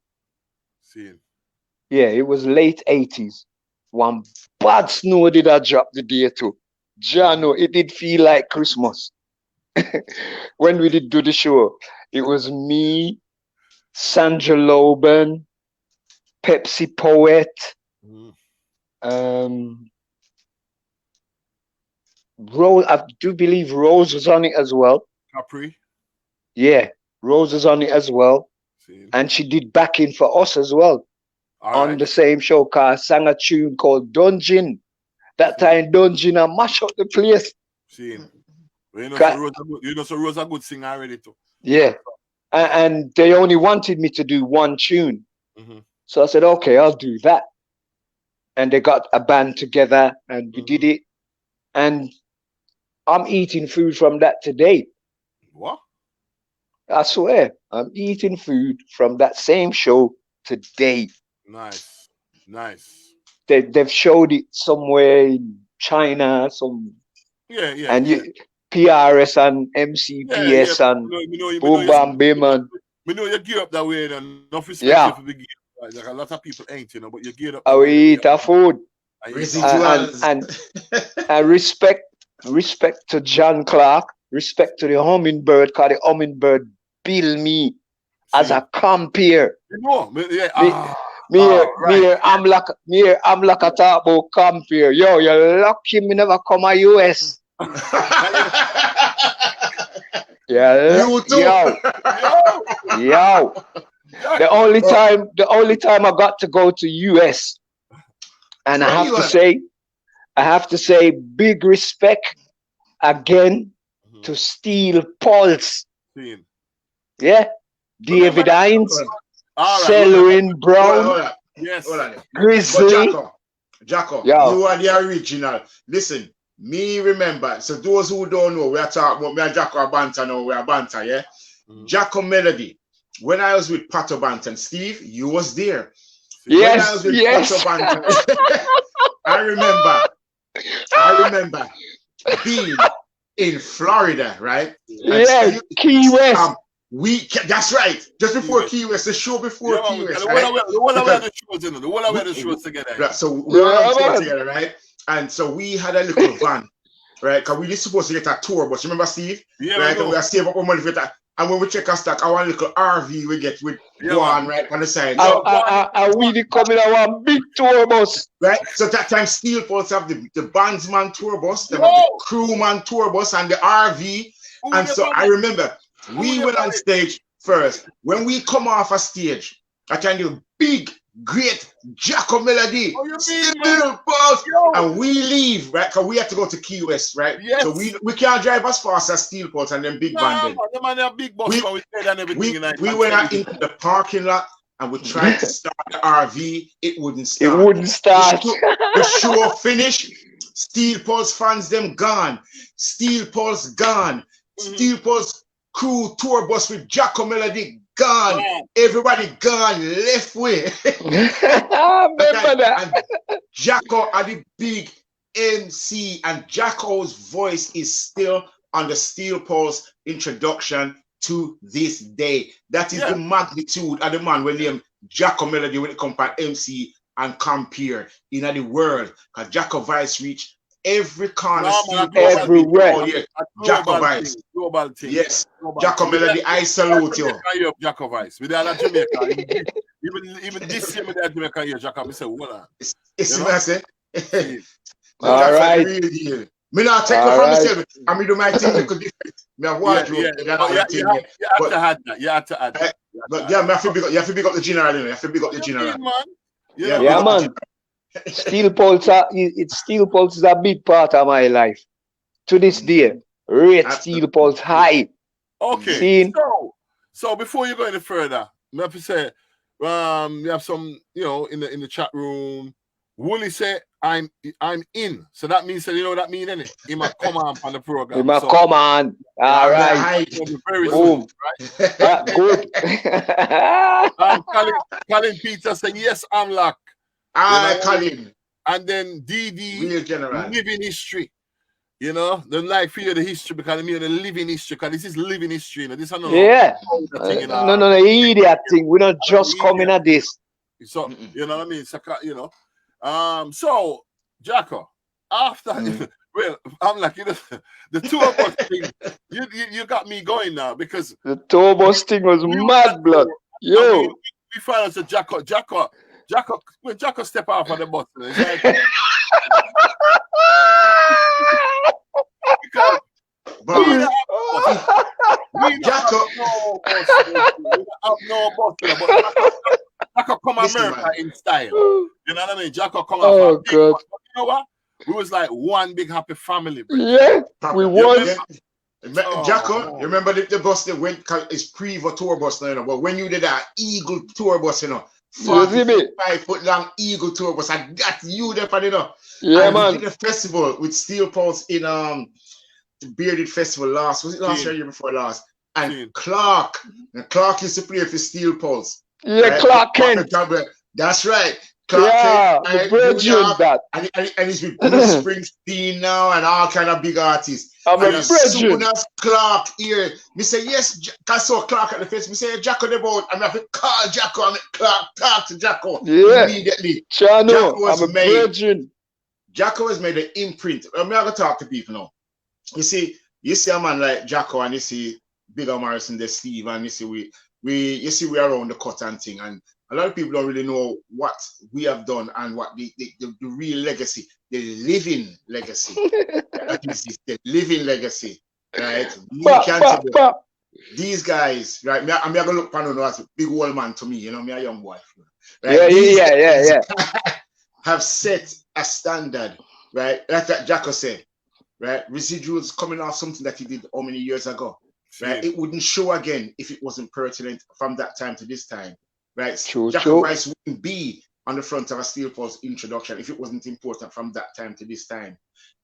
Yeah, it was late 80s. One bad snow did I drop the day too. Jano, it did feel like Christmas. When we did do the show, it was me, Sandra Loban, Pepsi Poet, Rose, I do believe Rose was on it as well. Capri? Yeah, Rose was on it as well. And she did backing for us as well. On the same show, cause sang a tune called Dungeon. That time Dungeon and mash up the place. Well, you know, so Rose a good singer already too. Yeah. And they only wanted me to do one tune. So I said, okay, I'll do that. And they got a band together and we did it. And I'm eating food from that today. What? I swear, I'm eating food from that same show today. Nice. They've showed it somewhere in China, and PRS and MCPS and Boom Bam Bim and. We know you gear up that way and enough respect for the gear. Like a lot of people ain't, you know, but you gear up. We eat our food. And respect to John Clark, respect to the Hummingbird, because the Hummingbird build me as a compere. You know, I'm like a talk about compere. Yo, you're lucky me never come to US. Yeah, you too. Yo. The only time I got to go to US, and I have to say big respect again to Steel Pulse. Yeah, David Hines, Selwyn Brown, Grizzly. Jacko, you are the original. Listen, me remember. So those who don't know, we are talking about me and Jacko are banter now. We are banter, yeah. Jacko Melody. When I was with Pato Banton, Steve, you was there. Yes, when I was with Pato Banton, I remember being in Florida, right? Yeah, Key West. That's right. Just before Key West, the show before Key West. The whole of the shows, you know. The whole of the shows together. Right, so we were on tour together, right? And so we had a little van, right? Because we were supposed to get a tour bus. Remember, Steve? Yeah. Right? And we are saving up our money for that. And when we check our stock, our little RV we get with one right on the side. And we did come in our big tour bus. Right? So that time Steel Pulse have the bandsman tour bus, the crewman tour bus, and the RV. And so I remember we went on stage first. When we come off a stage, I can do big great Jacko Melody. Oh, you mean, Steel Pulse. And we leave, right? Because we have to go to Key West, right? Yes. So we can't drive as fast as Steel Pulse and then Big Band. The man have big bus we went out into the parking lot and we tried to start the RV. It wouldn't start. It wouldn't start. The show finished. Steel Pulse fans them gone. Steel Pulse gone. Steel Pulse crew tour bus with Jacko Melody gone. Everybody gone. Left way. Remember that. And Jacko are the big MC, and Jacko's voice is still on the Steel Pulse introduction to this day. That is the magnitude of the man when named Jacko Melody when it comes to MC and compare in the world. Because Jacko voice reach every corner, everywhere. Jacko voice. Global thing. Yes. Global Jacko Melody, I salute you. Jacko voice. With the other Jamaica. even this year with the Jamaica here, Jacko, I say, what on? It's what I say. All right. Me not take it from myself. I mean, do my thing look different. Me have wardrobe. You have to add that. But yeah, you have to big up the general. You have to big up the general. Yeah, man. Steel Pulse, Steel Pulse is a big part of my life. To this day, rate Steel Pulse high. Okay. So before you go any further, I have to say, we have some, in the chat room. Wooly say, I'm in. So that means, you know what that means, innit? He might come on the program. He might come on. All right. Very soon, right? Good. Colin Peter saying, yes, I'm locked. Colin. And then DD, real general. Living history. They like for you the history because I mean the living history, because this is living history. This is no, idiot thing. We're not just coming at this. So, you know what I mean? So Jacko, after well, I'm like, the tour bus thing, you got me going now, because the tour bus thing was mad blood. Yo, we found out that Jacko, when Jacko step out of the bus, it's like, Jacko, Jacko come America in style. You know what I mean? Jacko come God. You know what? We was like one big happy family. Bro. Yeah, we was. Jacko, you remember the bus that went, it's Priva tour bus now, but when you did that Eagle tour bus, 45-foot long Eagle tour bus, I got you there for Yeah, man. We did a festival with Steel Pulse in the Bearded Festival last year before last? And Clark used to play for Steel Pulse. Yeah, right? Clark Kent. That's right. Clark Kent, that. And he's with Bruce Springsteen now and all kind of big artists. As soon as Clark here, me say, yes, I saw Clark at the face. Me say, Jacko the boat. I'm going to call Jacko and Clark talk to Jacko immediately. Jacko has made an imprint. I'm going to talk to people now. You see a man like Jacko, and you see Bigger Morrison, the Steve, and you see we are around the cut and thing, and a lot of people don't really know what we have done and what the real legacy, the living legacy. That is the living legacy, right? These guys, right? I'm gonna look upon as a big old man to me, me a young boy. Right? Yeah. Have set a standard, right? Like that Jacko said. Right, residuals coming off something that he did how many years ago, right? It wouldn't show again if it wasn't pertinent from that time to this time, right? Jacko Rice wouldn't be on the front of a Steel Pulse introduction if it wasn't important from that time to this time.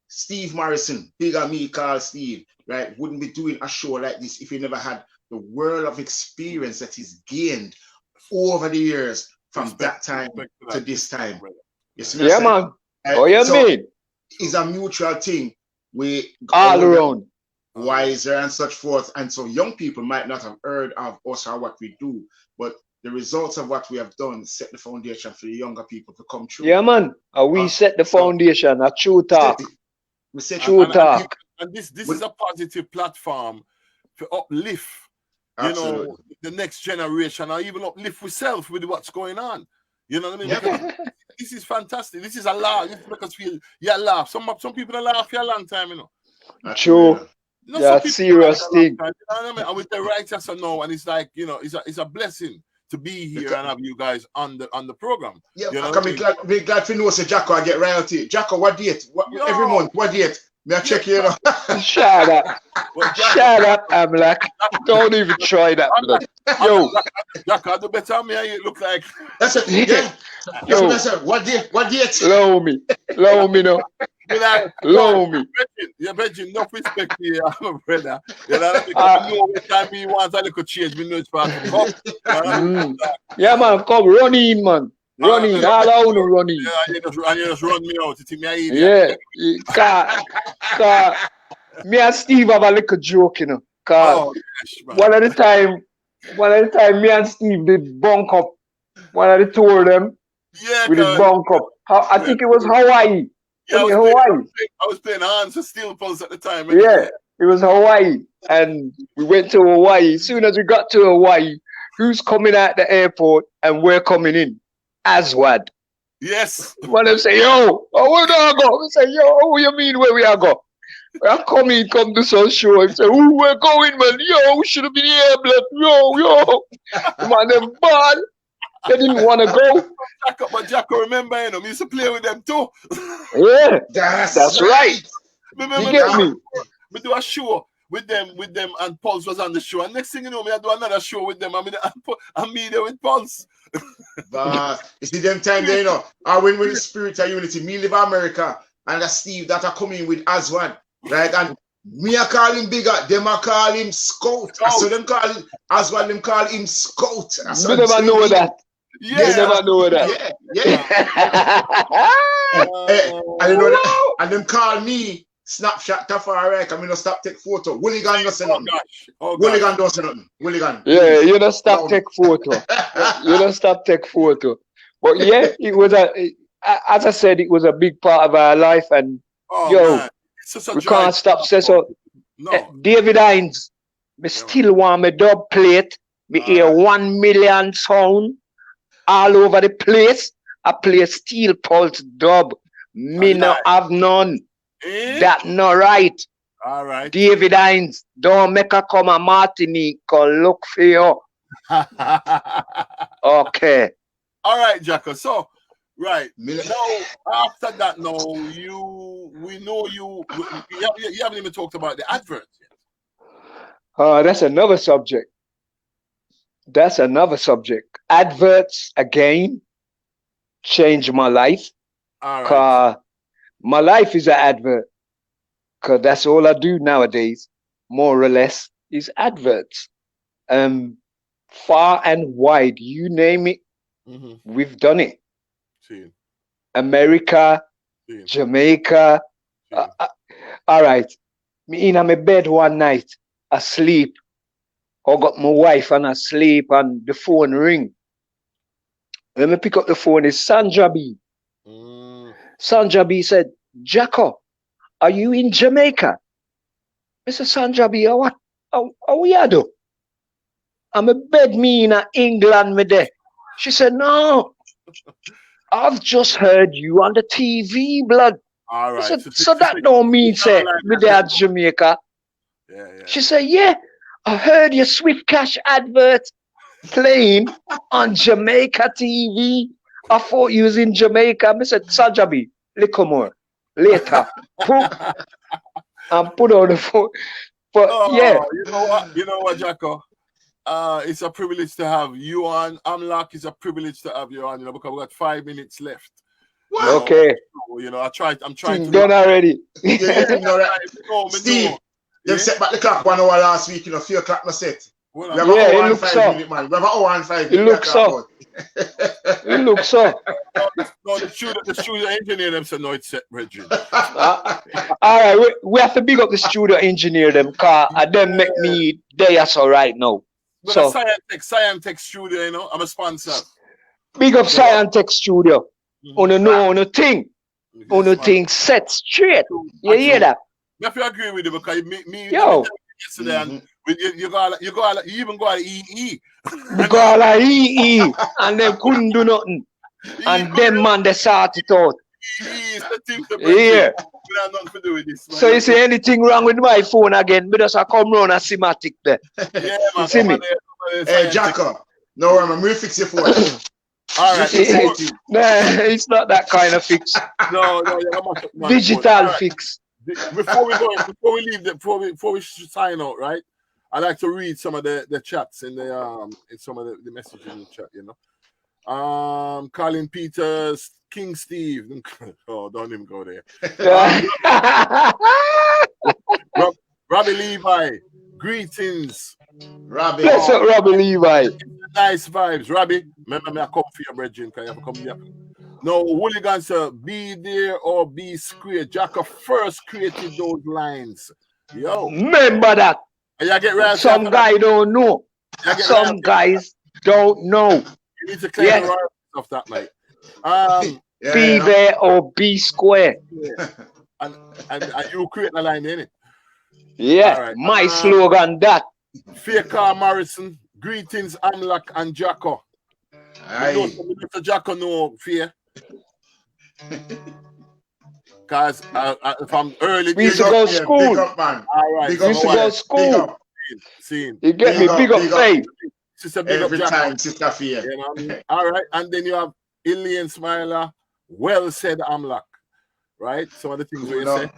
Steve Morrison, Bigger Me called Steve, right? Wouldn't be doing a show like this if he never had the world of experience that he's gained over the years from that time to this time. Yeah, man. Oh, you mean? It's a mutual thing. We all around wiser and such forth, and so young people might not have heard of us or what we do, but the results of what we have done set the foundation for the younger people to come through. Yeah, man. We set the foundation. A true talk. We set true talk. And this is a positive platform to uplift, the next generation, or even uplift yourself with what's going on. You know what I mean? Yeah. This is fantastic. This is a laugh. This make us feel laugh. Some people don't laugh for a long time, True. That's serious thing. You know what I mean? And with the writers now, and it's like, it's a blessing. to be here and have you guys on the program. Yeah, you know I can be glad to know, say, Jacko, I get royalty. Jacko, what date? Every month, what date? May I check you, Shut up. Shut up, I'm like, don't even try that, blood. Yo. Jacko, do better me, it look like. That's it, yeah. That's what I said. What date? What date? Low me no. Low me. You're betting no respect here, my brother. You know, because know what time he wants a little change, we know it's part to come. Yeah, man, come run in, man. Run in, all out no run in. Yeah, and you just run me out. You think me an idiot. Yeah, cause me and Steve have a little joke, you know. Cause one of the time me and Steve did bunk up. One of the two of them. Yeah, we did bunk up. I think it was Hawaii. Yeah, I was playing Hans and Steel Pulse at the time. Yeah, it was Hawaii. And we went to Hawaii. As soon as we got to Hawaii, who's coming out the airport and we're coming in? Aswad. Yes. One of them say, yo, where do I go? We say, yo, what you mean where we are go? I'm coming, come to some show. I say, oh, we're going, man. Yo, we should have been here, blood. Yo. Man, them bad. They didn't want to go. But Jacko, remember, you know, we used to play with them too. Yeah, that's right. Remember, you get me? We do a show with them, and Pulse was on the show. And next thing you know, I do another show with them. I'm me there with Pulse. But you see them time there, you know, I win with the spirit of unity. Me live America, and that's Steve that are coming with Aswan, right? And me I call him bigger, them I call him Scout. So them call him Aswan, them call him Scout. You never know that. Yeah. You never know that. Yeah. And you know that, and them call me Snapshot Tafari. I mean, no stop take photo. Hooligan don't say nothing. Hooligan don't say nothing. Hooligan. Yeah, you don't stop take photo. You don't stop take photo. But yeah, it was as I said, it was a big part of our life, and we can't stop say so. No. David Hines, me still want me dub plate. Me hear 1 million sound all over the place. I play Steel Pulse dub. Me no have none. That no right. All right. David Hines, don't make a come a Martinique and look for you. Okay. All right, Jacko. So, right. Now, after that, we know you haven't even talked about the adverts yet. That's another subject. Adverts, again, changed my life. All right. My life is an advert, because that's all I do nowadays, more or less, is adverts. Far and wide, you name it, we've done it. See. America, Jamaica. All right. Me in my bed one night, asleep. I got my wife and asleep, and the phone ring. Let me pick up the phone. It's Sandra B. Sandra B said, Jacko, are you in Jamaica? Mr. Sandra B, what? How we are do? I'm a bed me in England me there. She said, no, I've just heard you on the TV, blood. All right. I said, so that don't mean say me there at Jamaica. Yeah. She said, yeah, I heard your Swift Cash advert playing on Jamaica TV. I thought you was in Jamaica. I said, Sajabi, little more. Later. And put on the phone. But yeah. You know what, Jacko? It's a privilege to have you on. Amlak, it's a privilege to have you on, because we got 5 minutes left. Wow. Okay. I'm trying to done already. Steve, them set back the clock 1 hour last week, 3 o'clock no set. We have an hour and 5 minutes, man. We have an hour and 5 minutes. It looks so. It looks so. No, the studio engineer them said no, it's set, Bridget. All right, we have to big up the studio engineer them, because them make me there so right now. But so Scientech Studio, I'm a sponsor. Big up Scientech Studio. On a thing set straight. You hear that? I have to agree with you, because me yesterday, and you even go to EE. You go to EE, and they couldn't do nothing. And them man, they sort it out. EE is the thing to bring. Yeah. We have nothing to do with this. Man. So you see anything wrong with my phone again, but just I come round a Simatic there. Yeah, man. You see me? Hey, Jacko. No, I'm going to fix your phone. All right. It's not that kind of fix. No, Digital fix. Before we sign out, right? I like to read some of the chats in some of the messages in the chat, you know. Colin Peters, King Steve. Oh, don't even go there. Robbie Levi, greetings. Robbie. Bless up, Robbie Levi. Nice vibes, Robbie. Remember me, I come for your brethren. Can you ever come here? No, hooligans, be there or be square. Jacko first created those lines. Yo. Remember that. And you get right. Some guy don't know. Some guys don't know. You need to clear the royalties of that, mate. Be there or be square. Yeah. And you create the line, innit? Yeah, right. my slogan that. Faker Morrison, greetings, Amlak and Jacko. Mr. Jacko no fear. Because from early we used to go to school. Up, man. All right. We used to go to school. You get me? Big up, faith. Sister big every up time, Sister Fear. You know what I mean? All right. And then you have Ilian Smiler. Well said, Amlak. Right? Some of the things we say.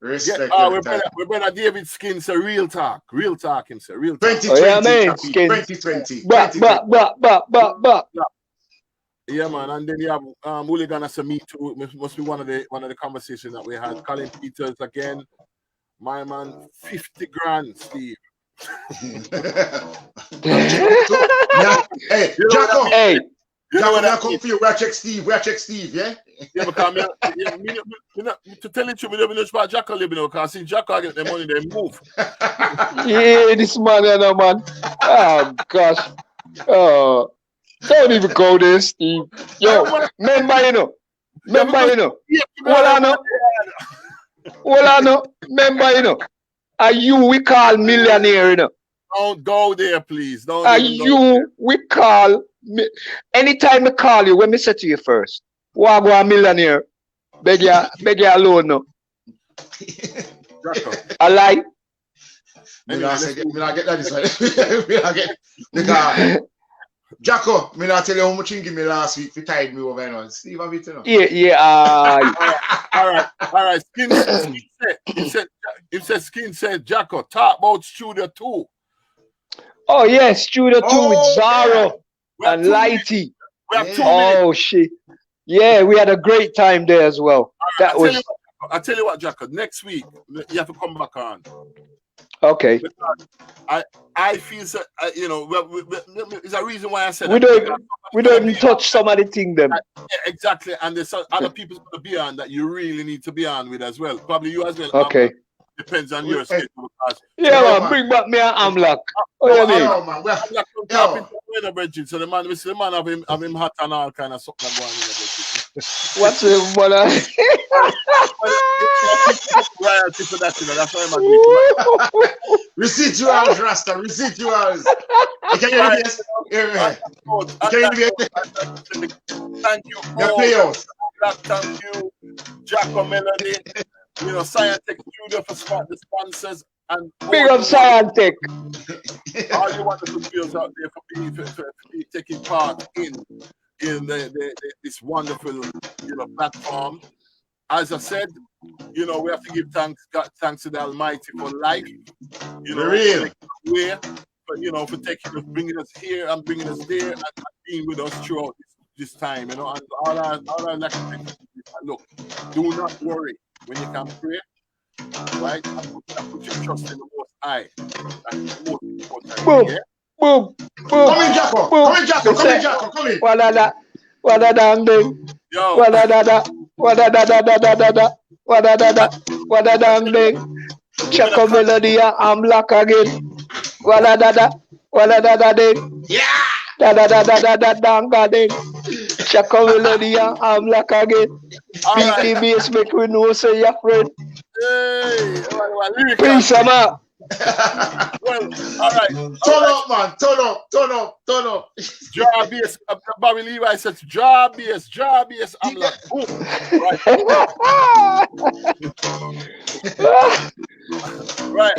Respect. We're better David Skins a real talk. Real talk him say. Real talk. 2020. 2020. Yeah, man. And then you have Hooligan as a me too. Must be one of the conversations that we had. Colin Peters again. My man, 50 grand, Steve. Hey, Jacko. Hey. You know when I come for you, we check Steve, yeah? Yeah, because to tell you, we don't know about Jacko living now, because see Jacko get the money, they move. Yeah, this man, you know, man. Oh, gosh. Oh, don't even go there, Steve. Yo, remember, you know. Remember, you know. Are you we call millionaire, you know? Don't go there, please. Don't. Are you we call me? Anytime I call you, when me say to you first, Wagwa millionaire, beg you alone, no. I lie. Me not get that this way. Me not get because Jacko, me not tell you how much you give me last week. You tied me over, you know. Steve, have it, you know. Yeah. All right. Skin said, Jacko, talk about Studio 2. Oh yes, Studio 2 with Zaro and Lighty. Oh shit. Yeah, we had a great time there as well. I tell you what, Jacko, next week you have to come back on. Okay. I feel so, you know, there's a reason why I said we don't touch some of the things them. Yeah, exactly, and there's other people to be on that you really need to be on with as well. Probably you as well. Okay. Depends on your schedule. Yeah, man, bring back me an Amlak. Oh, yeah, man. So the man have him hot and all kind of something going on. What's him, brother? That's why I'm residuals, Rasta, residuals. Can you Thank you. Thank you, Jacko Melody. You know, Scientech Studio for the sponsors and big up Scientech. All you wonderful viewers out there for taking part in this wonderful platform. As I said, we have to give thanks to the Almighty for life. For taking us, bringing us here and bringing us there and being with us throughout this time. And all I like to say is, look, do not worry. When you can pray, right? Put your trust in the Most High. That's the most important. Boom, yeah? boom. Come in, Jacko. Come in, Jacko. Wadada ding. Yo. Wadada ding. Jacko Melody, I'm lock again. Wadada ding. Yeah. Da ding. Jacko Melody, I'm lock again. BTBS make we know say your friend. Hey, peace, man. Well, all right. Turn up, man. Turn up. JBS, Bobby Levi says, JBS. I'm like, boom. Right. Right.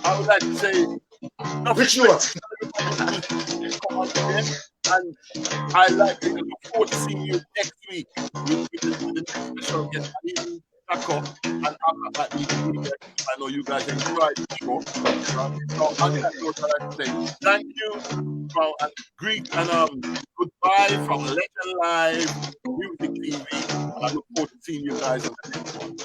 I would like to say, which note? come on again. And I look forward to seeing you next week with the next special guest, even Taco and Abba at the I know you guys enjoyed the show. So on that note, I'd like to say thank you and greet and goodbye from Legend Live Music TV. And I look forward to seeing you guys on the next one.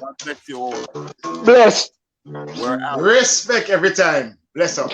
God bless you all. Bless. We're out. Respect every time. Bless up.